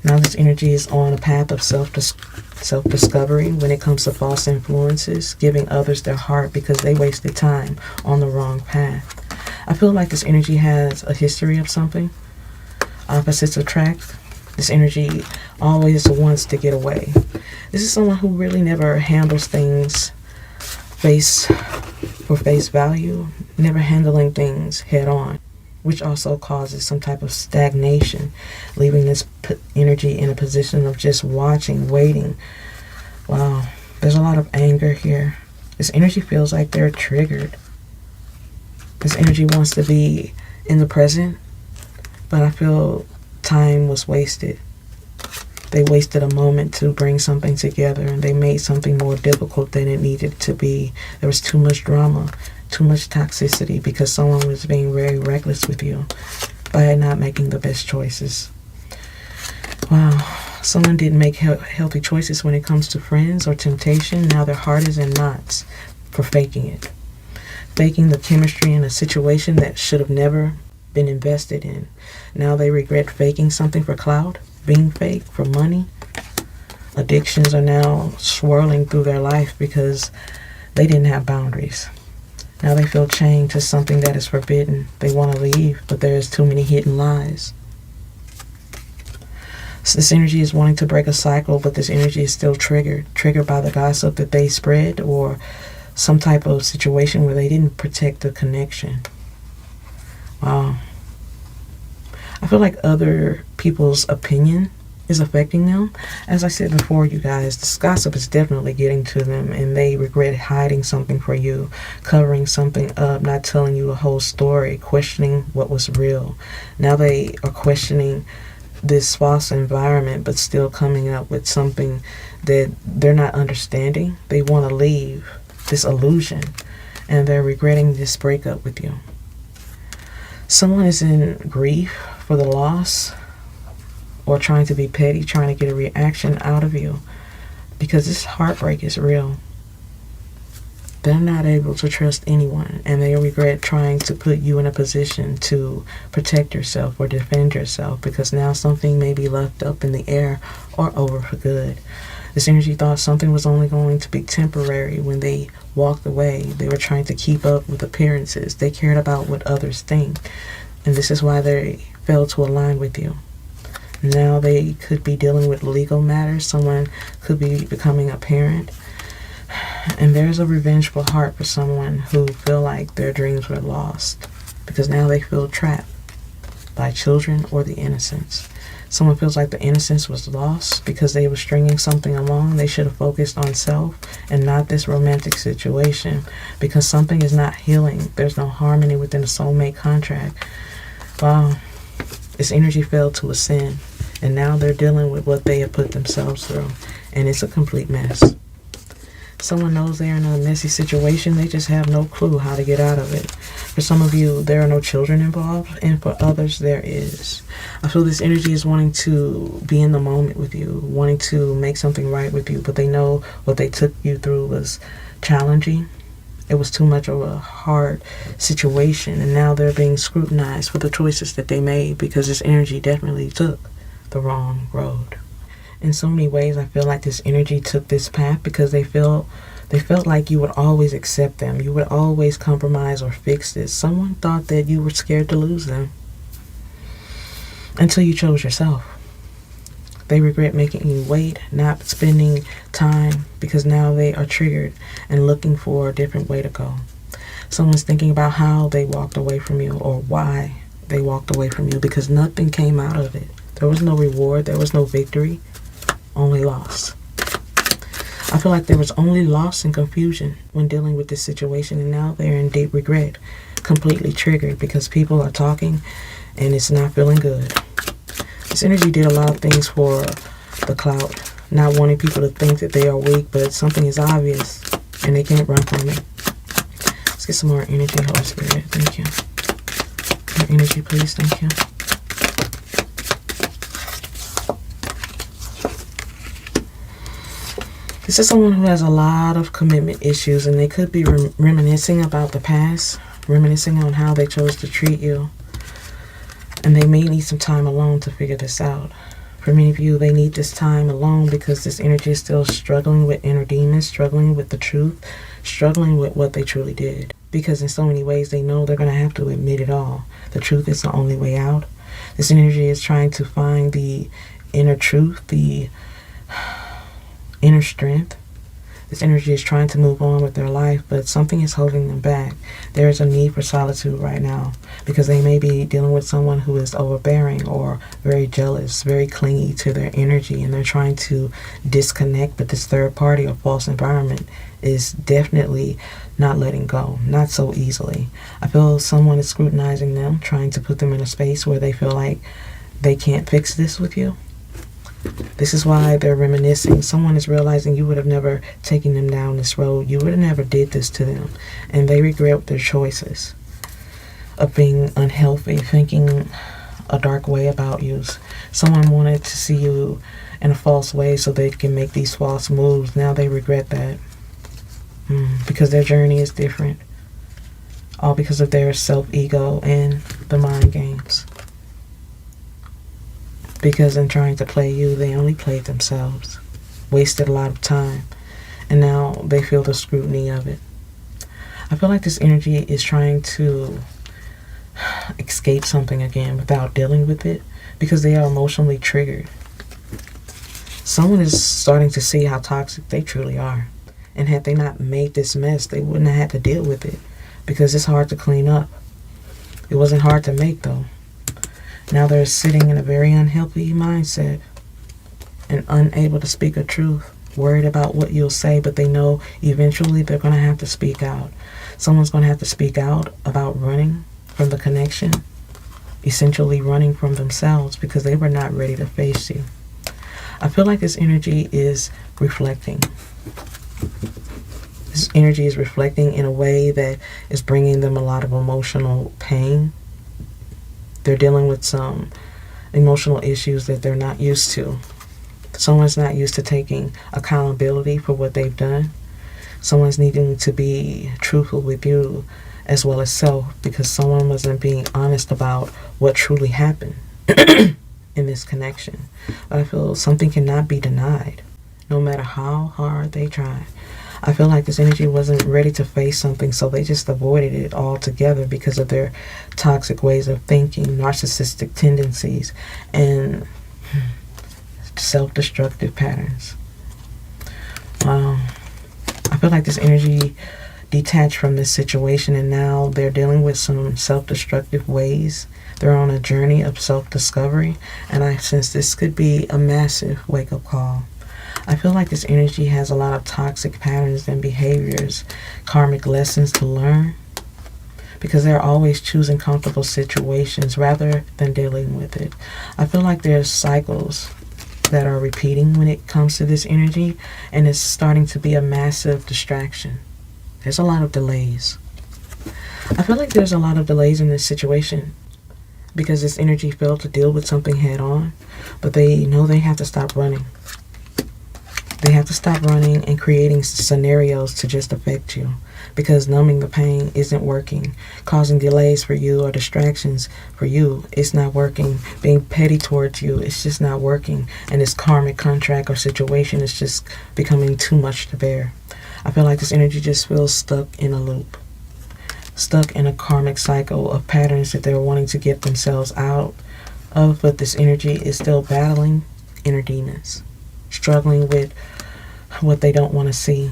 A: Now this energy is on a path of self-discovery when it comes to false influences, giving others their heart because they wasted time on the wrong path. I feel like this energy has a history of something. Opposites attract. This energy always wants to get away. This is someone who really never handles things face value, never handling things head on, which also causes some type of stagnation, leaving this energy in a position of just watching, waiting. Wow, there's a lot of anger here. This energy feels like they're triggered. This energy wants to be in the present, but I feel time was wasted. They wasted a moment to bring something together, and they made something more difficult than it needed to be. There was too much drama, too much toxicity, because someone was being very reckless with you by not making the best choices. Wow, someone didn't make healthy choices when it comes to friends or temptation. Now their heart is in knots for faking it. Faking the chemistry in a situation that should have never been invested in. Now they regret faking something for clout, being fake for money. Addictions are now swirling through their life because they didn't have boundaries. Now they feel chained to something that is forbidden. They want to leave, but there's too many hidden lies. So this energy is wanting to break a cycle, but this energy is still triggered by the gossip that they spread, or some type of situation where they didn't protect the connection. Wow. I feel like other people's opinion is affecting them. As I said before, you guys, this gossip is definitely getting to them, and they regret hiding something for you, covering something up, not telling you the whole story, questioning what was real. Now they are questioning this false environment, but still coming up with something that they're not understanding. They want to leave this illusion, and they're regretting this breakup with you. Someone is in grief for the loss, or trying to be petty, trying to get a reaction out of you, because this heartbreak is real. They're not able to trust anyone, and they regret trying to put you in a position to protect yourself or defend yourself, because now something may be left up in the air or over for good. This energy thought something was only going to be temporary when they walked away. They were trying to keep up with appearances. They cared about what others think, and this is why they failed to align with you. Now they could be dealing with legal matters. Someone could be becoming a parent. And there's a revengeful heart for someone who feel like their dreams were lost because now they feel trapped by children or the innocence. Someone feels like the innocence was lost because they were stringing something along. They should have focused on self and not this romantic situation because something is not healing. There's no harmony within the soulmate contract. Wow. This energy failed to ascend, and now they're dealing with what they have put themselves through, and it's a complete mess. Someone knows they're in a messy situation, they just have no clue how to get out of it. For some of you, there are no children involved, and for others, there is. I feel this energy is wanting to be in the moment with you, wanting to make something right with you, but they know what they took you through was challenging. It was too much of a hard situation, and now they're being scrutinized for the choices that they made because this energy definitely took the wrong road. In so many ways, I feel like this energy took this path because they felt like you would always accept them. You would always compromise or fix this. Someone thought that you were scared to lose them until you chose yourself. They regret making you wait, not spending time because now they are triggered and looking for a different way to go. Someone's thinking about how they walked away from you or why they walked away from you because nothing came out of it. There was no reward. There was no victory. Only loss. I feel like there was only loss and confusion when dealing with this situation, and now they're in deep regret, completely triggered because people are talking and it's not feeling good. This energy did a lot of things for the clout, not wanting people to think that they are weak, but something is obvious and they can't run from it. Let's get some more energy, Holy Spirit. Thank you. More energy, please. Thank you. This is someone who has a lot of commitment issues, and they could be reminiscing about the past, reminiscing on how they chose to treat you. And they may need some time alone to figure this out. For many of you, they need this time alone because this energy is still struggling with inner demons, struggling with the truth, struggling with what they truly did. Because in so many ways, they know they're going to have to admit it all. The truth is the only way out. This energy is trying to find the inner truth, the inner strength. This energy is trying to move on with their life, but something is holding them back. There is a need for solitude right now because they may be dealing with someone who is overbearing or very jealous, very clingy to their energy, and they're trying to disconnect, but this third party or false environment is definitely not letting go, not so easily. I feel someone is scrutinizing them, trying to put them in a space where they feel like they can't fix this with you. This is why they're reminiscing. Someone is realizing you would have never taken them down this road. You would have never did this to them. And they regret their choices of being unhealthy, thinking a dark way about you. Someone wanted to see you in a false way so they can make these false moves. Now they regret that because their journey is different. All because of their self-ego and the mind games. Because in trying to play you, they only played themselves, wasted a lot of time, and now they feel the scrutiny of it. I feel like this energy is trying to escape something again without dealing with it because they are emotionally triggered. Someone is starting to see how toxic they truly are, and had they not made this mess, they wouldn't have had to deal with it because it's hard to clean up. It wasn't hard to make, though. Now they're sitting in a very unhealthy mindset and unable to speak a truth, worried about what you'll say, but they know eventually they're going to have to speak out. Someone's going to have to speak out about running from the connection, essentially running from themselves because they were not ready to face you. I feel like this energy is reflecting. This energy is reflecting in a way that is bringing them a lot of emotional pain. They're dealing with some emotional issues that they're not used to. Someone's not used to taking accountability for what they've done. Someone's needing to be truthful with you as well as self because someone wasn't being honest about what truly happened in this connection. But I feel something cannot be denied, no matter how hard they try. I feel like this energy wasn't ready to face something, so they just avoided it altogether because of their toxic ways of thinking, narcissistic tendencies, and self-destructive patterns. I feel like this energy detached from this situation, and now they're dealing with some self-destructive ways. They're on a journey of self-discovery, and I sense this could be a massive wake-up call. I feel like this energy has a lot of toxic patterns and behaviors, karmic lessons to learn, because they're always choosing comfortable situations rather than dealing with it. I feel like there's cycles that are repeating when it comes to this energy, and it's starting to be a massive distraction. There's a lot of delays. I feel like there's a lot of delays in this situation because this energy failed to deal with something head on, but they know they have to stop running. They have to stop running and creating scenarios to just affect you, because numbing the pain isn't working. Causing delays for you or distractions for you, it's not working. Being petty towards you, it's just not working. And this karmic contract or situation is just becoming too much to bear. I feel like this energy just feels stuck in a loop, stuck in a karmic cycle of patterns that they're wanting to get themselves out of, but this energy is still battling inner demons, struggling with what they don't want to see.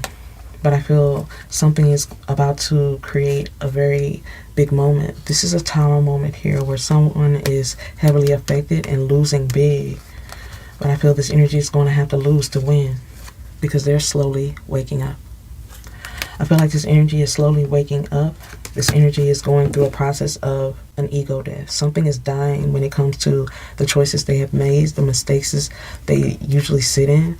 A: But I feel something is about to create a very big moment. This is a tower moment here where someone is heavily affected and losing big. But I feel this energy is going to have to lose to win, because they're slowly waking up. I feel like this energy is slowly waking up. This energy is going through a process of an ego death. Something is dying when it comes to the choices they have made, the mistakes they usually sit in,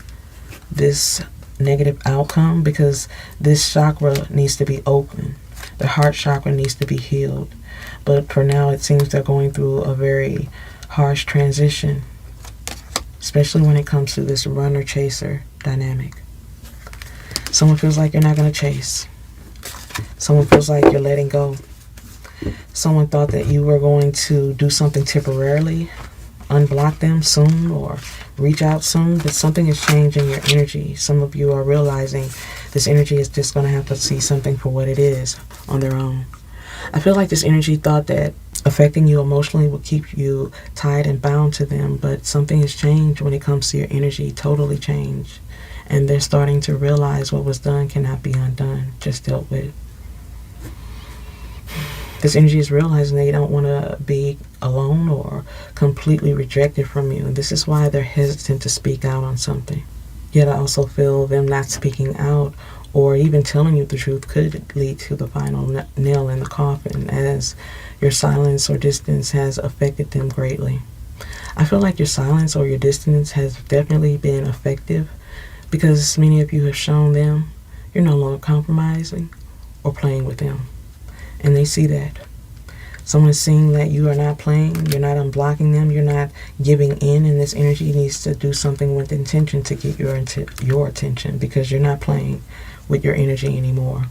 A: this negative outcome, because this chakra needs to be open. The heart chakra needs to be healed. But for now, it seems they're going through a very harsh transition, especially when it comes to this runner-chaser dynamic. Someone feels like you're not going to chase. Someone feels like you're letting go. Someone thought that you were going to do something temporarily, unblock them soon, or reach out soon, but something is changing your energy. Some of you are realizing this energy is just going to have to see something for what it is on their own. I feel like this energy thought that affecting you emotionally would keep you tied and bound to them, but something has changed when it comes to your energy, totally changed. And they're starting to realize what was done cannot be undone, just dealt with. This energy is realizing they don't want to be alone or completely rejected from you. And this is why they're hesitant to speak out on something. Yet I also feel them not speaking out or even telling you the truth could lead to the final nail in the coffin, as your silence or distance has affected them greatly. I feel like your silence or your distance has definitely been effective, because many of you have shown them you're no longer compromising or playing with them. And they see that. Someone is seeing that you are not playing, you're not unblocking them, you're not giving in, and this energy needs to do something with intention to get your attention, because you're not playing with your energy anymore.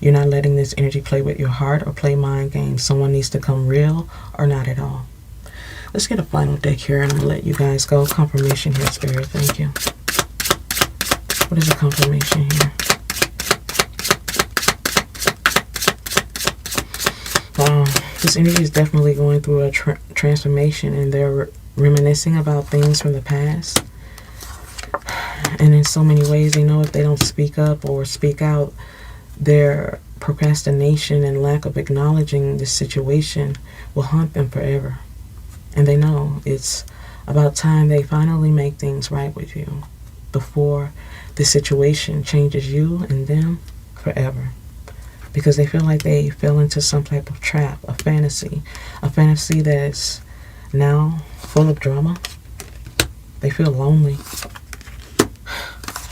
A: You're not letting this energy play with your heart or play mind games. Someone needs to come real or not at all. Let's get a final deck here, and I'm going to let you guys go. Confirmation here, Spirit. Thank you. What is the confirmation here? This energy is definitely going through a transformation, and they're reminiscing about things from the past. And in so many ways, they know if they don't speak up or speak out, their procrastination and lack of acknowledging this situation will haunt them forever. And they know it's about time they finally make things right with you before this situation changes you and them forever. Because they feel like they fell into some type of trap, a fantasy that is now full of drama. They feel lonely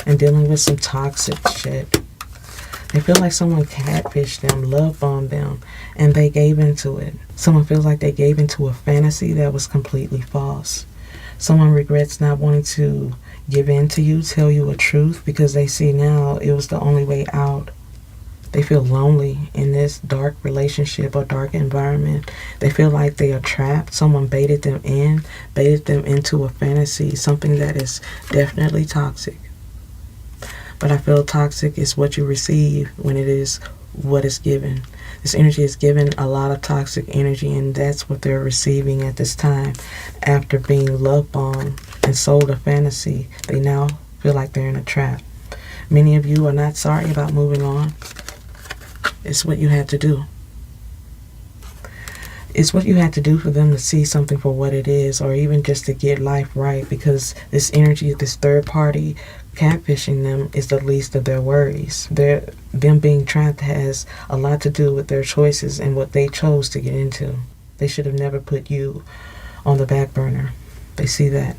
A: and dealing with some toxic shit. They feel like someone catfished them, love bombed them, and they gave into it. Someone feels like they gave into a fantasy that was completely false. Someone regrets not wanting to give in to you, tell you a truth, because they see now it was the only way out. They feel lonely in this dark relationship or dark environment. They feel like they are trapped. Someone baited them into a fantasy, something that is definitely toxic. But I feel toxic is what you receive when it is what is given. This energy is given a lot of toxic energy, and that's what they're receiving at this time. After being love bombed and sold a fantasy, they now feel like they're in a trap. Many of you are not sorry about moving on. It's what you had to do. It's what you had to do for them to see something for what it is, or even just to get life right, because this energy, this third party catfishing them is the least of their worries. Them being trapped has a lot to do with their choices and what they chose to get into. They should have never put you on the back burner. They see that.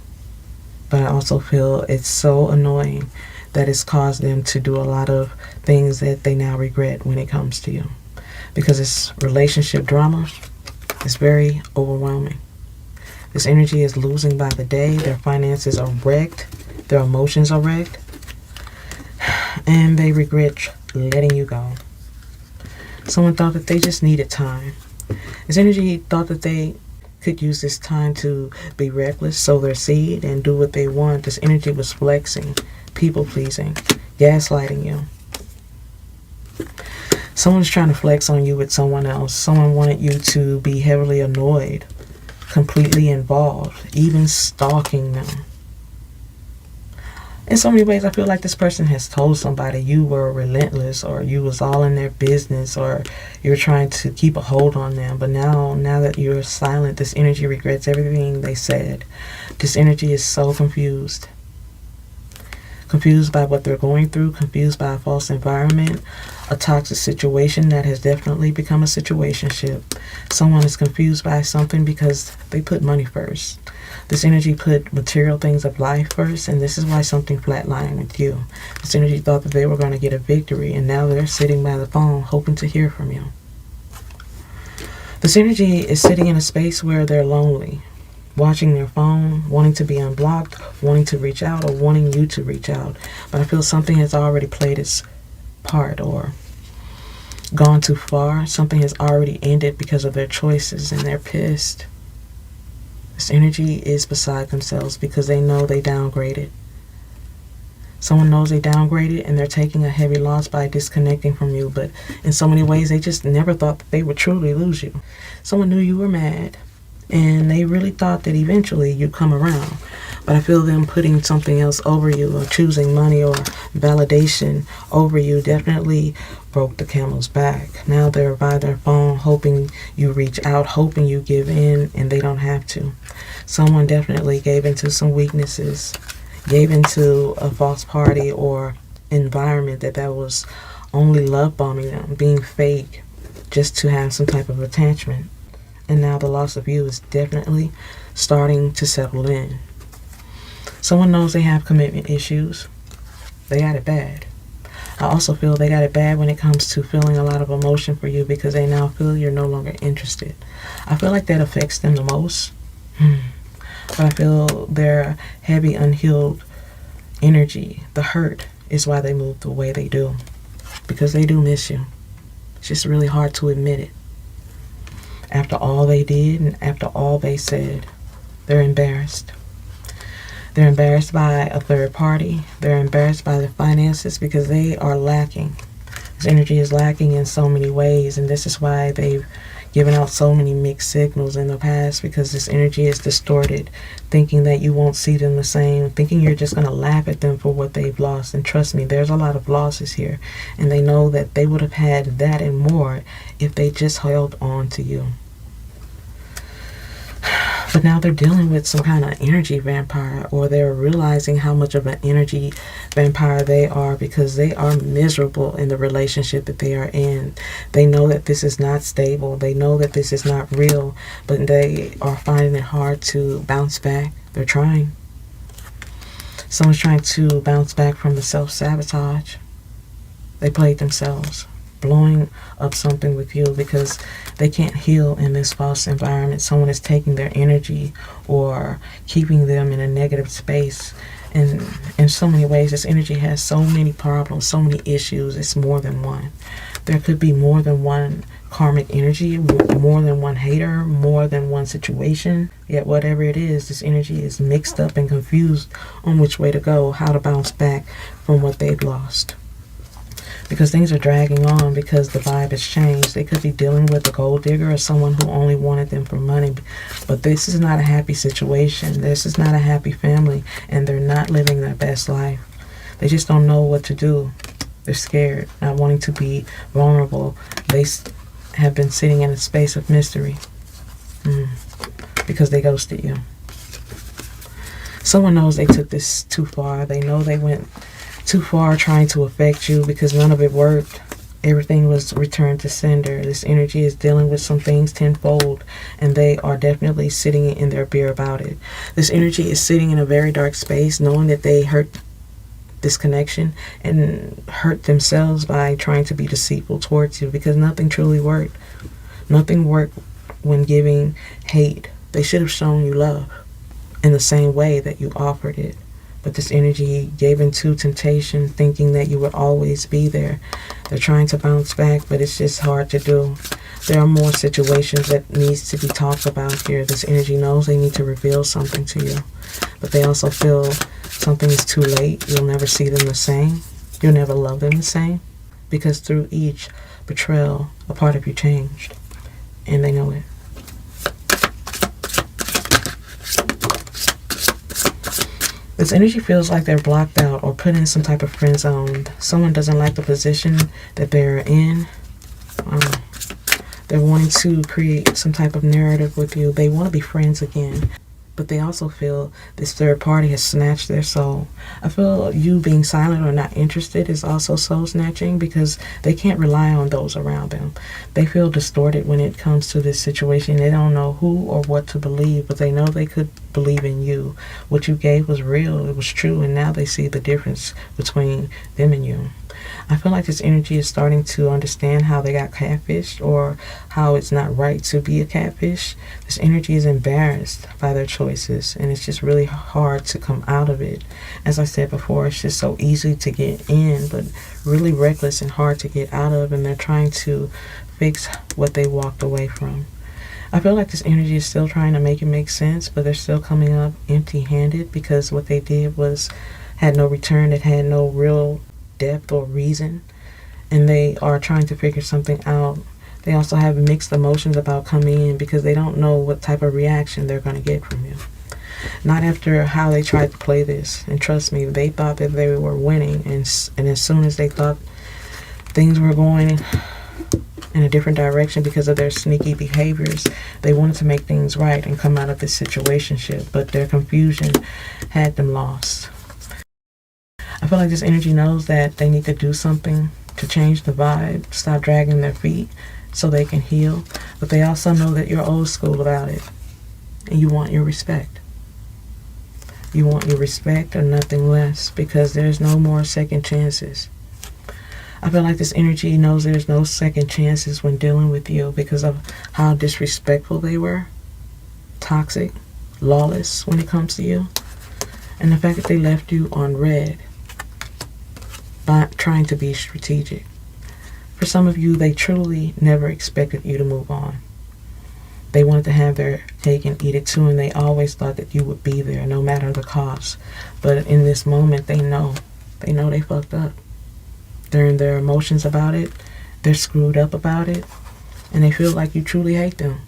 A: But I also feel it's so annoying that it's caused them to do a lot of things that they now regret when it comes to you. Because it's relationship drama. It's very overwhelming. This energy is losing by the day. Their finances are wrecked. Their emotions are wrecked. And they regret letting you go. Someone thought that they just needed time. This energy thought that they could use this time to be reckless, sow their seed, and do what they want. This energy was flexing, people pleasing, gaslighting you. Someone's trying to flex on you with someone else. Someone wanted you to be heavily annoyed, completely involved, even stalking them. In so many ways, I feel like this person has told somebody you were relentless, or you was all in their business, or you're trying to keep a hold on them. But now that you're silent, this energy regrets everything they said. This energy is so confused. Confused by what they're going through, confused by a false environment, a toxic situation that has definitely become a situationship. Someone is confused by something because they put money first. This energy put material things of life first, and this is why something flatlined with you. This energy thought that they were going to get a victory, and now they're sitting by the phone hoping to hear from you. This energy is sitting in a space where they're lonely, watching their phone, wanting to be unblocked, wanting to reach out, or wanting you to reach out. But I feel something has already played its part or gone too far. Something has already ended because of their choices, and they're pissed. This energy is beside themselves because they know they downgraded. Someone knows they downgraded, and they're taking a heavy loss by disconnecting from you. But in so many ways, they just never thought that they would truly lose you. Someone knew you were mad, and they really thought that eventually you'd come around. But I feel them putting something else over you, or choosing money or validation over you, definitely broke the camel's back. Now they're by their phone hoping you reach out, hoping you give in, and they don't have to. Someone definitely gave into some weaknesses, gave into a false party or environment that was only love bombing them, being fake, just to have some type of attachment. And now the loss of you is definitely starting to settle in. Someone knows they have commitment issues. They got it bad. I also feel they got it bad when it comes to feeling a lot of emotion for you, because they now feel you're no longer interested. I feel like that affects them the most. But I feel their heavy, unhealed energy, the hurt, is why they move the way they do. Because they do miss you. It's just really hard to admit it. After all they did and after all they said, they're embarrassed. They're embarrassed by a third party. They're embarrassed by their finances because they are lacking. This energy is lacking in so many ways, and this is why they've given out so many mixed signals in the past, because this energy is distorted, thinking that you won't see them the same, thinking you're just going to laugh at them for what they've lost. And trust me, there's a lot of losses here, and they know that they would have had that and more if they just held on to you. But now they're dealing with some kind of energy vampire, or they're realizing how much of an energy vampire they are, because they are miserable in the relationship that they are in. They know that this is not stable. They know that this is not real, but they are finding it hard to bounce back. They're trying. Someone's trying to bounce back from the self-sabotage. They played themselves, blowing up something with you because they can't heal in this false environment. Someone is taking their energy or keeping them in a negative space. And in so many ways, this energy has so many problems, so many issues. It's more than one. There could be more than one karmic energy, more than one hater, more than one situation. Yet whatever it is, this energy is mixed up and confused on which way to go, how to bounce back from what they've lost. because things are dragging on because the vibe has changed. They could be dealing with a gold digger or someone who only wanted them for money, but this is not a happy situation. This is not a happy family, and they're not living their best life. They just don't know what to do. They're scared, not wanting to be vulnerable. They have been sitting in a space of mystery because they ghosted you. Someone knows they took this too far. They know they went too far trying to affect you because none of it worked. Everything was returned to sender. This energy is dealing with some things tenfold, and they are definitely sitting in their beer about it. This energy is sitting in a very dark space, knowing that they hurt this connection and hurt themselves by trying to be deceitful towards you because nothing truly worked. Nothing worked when giving hate. They should have shown you love in the same way that you offered it. But this energy gave into temptation, thinking that you would always be there. They're trying to bounce back, but it's just hard to do. There are more situations that needs to be talked about here. This energy knows they need to reveal something to you, but they also feel something is too late. You'll never see them the same. You'll never love them the same, because through each betrayal, a part of you changed, and they know it. This energy feels like they're blocked out or put in some type of friend zone. Someone doesn't like the position that they're in. They're wanting to create some type of narrative with you. They want to be friends again, but they also feel this third party has snatched their soul. I feel you being silent or not interested is also soul snatching because they can't rely on those around them. They feel distorted when it comes to this situation. They don't know who or what to believe, but they know they could believe in you. What you gave was real, it was true, and now they see the difference between them and you. I feel like this energy is starting to understand how they got catfished or how it's not right to be a catfish. This energy is embarrassed by their choices, and it's just really hard to come out of it. As I said before, it's just so easy to get in, but really reckless and hard to get out of, and they're trying to fix what they walked away from. I feel like this energy is still trying to make it make sense, but they're still coming up empty-handed because what they did had no return. It had no real depth or reason, and they are trying to figure something out. They also have mixed emotions about coming in because they don't know what type of reaction they're going to get from you. Not after how they tried to play this, and trust me, they thought that they were winning, and as soon as they thought things were going in a different direction because of their sneaky behaviors, they wanted to make things right and come out of this situationship, but their confusion had them lost. I feel like this energy knows that they need to do something to change the vibe, stop dragging their feet so they can heal, but they also know that you're old school about it, and you want your respect. You want your respect or nothing less, because there's no more second chances. I feel like this energy knows there's no second chances when dealing with you because of how disrespectful they were, toxic, lawless when it comes to you, and the fact that they left you on red by trying to be strategic. For some of you, they truly never expected you to move on. They wanted to have their cake and eat it too, and they always thought that you would be there no matter the cost. But in this moment, they know they fucked up. They're in their emotions about it, they're screwed up about it, and they feel like you truly hate them.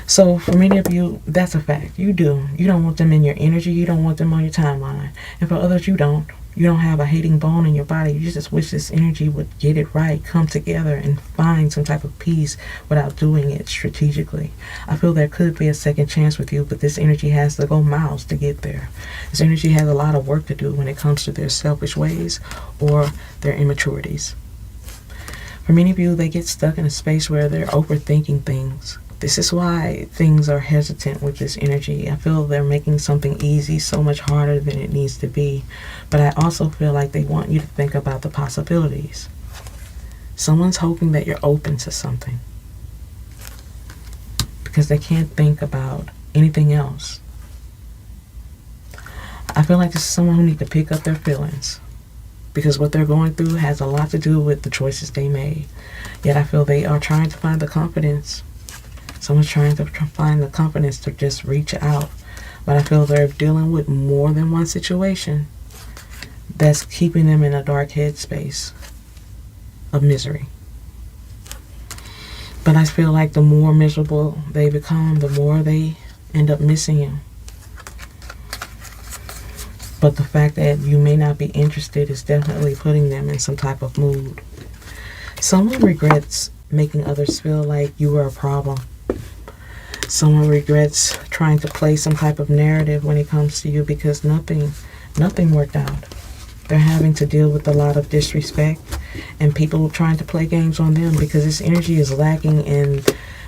A: So for many of you, that's a fact. You do. You don't want them in your energy. You don't want them on your timeline. And for others, you don't. You don't have a hating bone in your body. You just wish this energy would get it right, come together, and find some type of peace without doing it strategically. I feel there could be a second chance with you, but this energy has to go miles to get there. This energy has a lot of work to do when it comes to their selfish ways or their immaturities. For many of you, they get stuck in a space where they're overthinking things. This is why things are hesitant with this energy. I feel they're making something easy so much harder than it needs to be. But I also feel like they want you to think about the possibilities. Someone's hoping that you're open to something because they can't think about anything else. I feel like this is someone who needs to pick up their feelings because what they're going through has a lot to do with the choices they made. Yet I feel they are trying to find the confidence. Someone's trying to find the confidence to just reach out. But I feel they're dealing with more than one situation that's keeping them in a dark headspace. of misery. But I feel like the more miserable they become, the more they end up missing you. But the fact that you may not be interested is definitely putting them in some type of mood. Someone regrets making others feel like you are a problem. Someone regrets trying to play some type of narrative when it comes to you because nothing worked out. They're having to deal with a lot of disrespect and people trying to play games on them because this energy is lacking in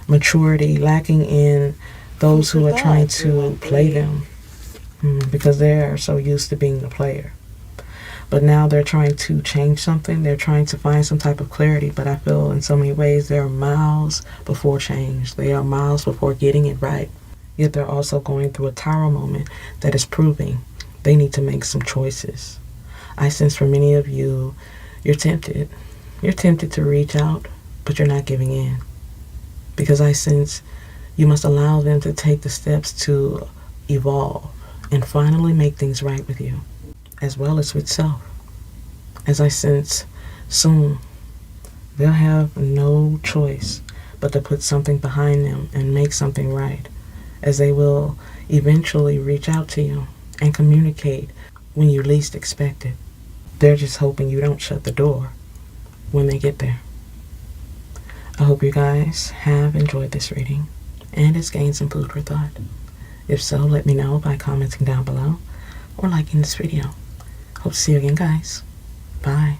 A: maturity, lacking in those who are trying to play them because they're so used to being the player. But now they're trying to change something. They're trying to find some type of clarity. But I feel in so many ways they are miles before change. They are miles before getting it right. Yet they're also going through a tower moment that is proving they need to make some choices. I sense for many of you, you're tempted. You're tempted to reach out, but you're not giving in. Because I sense you must allow them to take the steps to evolve and finally make things right with you, as well as with self. As I sense soon, they'll have no choice but to put something behind them and make something right, as they will eventually reach out to you and communicate when you least expect it. They're just hoping you don't shut the door when they get there. I hope you guys have enjoyed this reading and it's gained some food for thought. If so, let me know by commenting down below or liking this video. Hope to see you again, guys. Bye.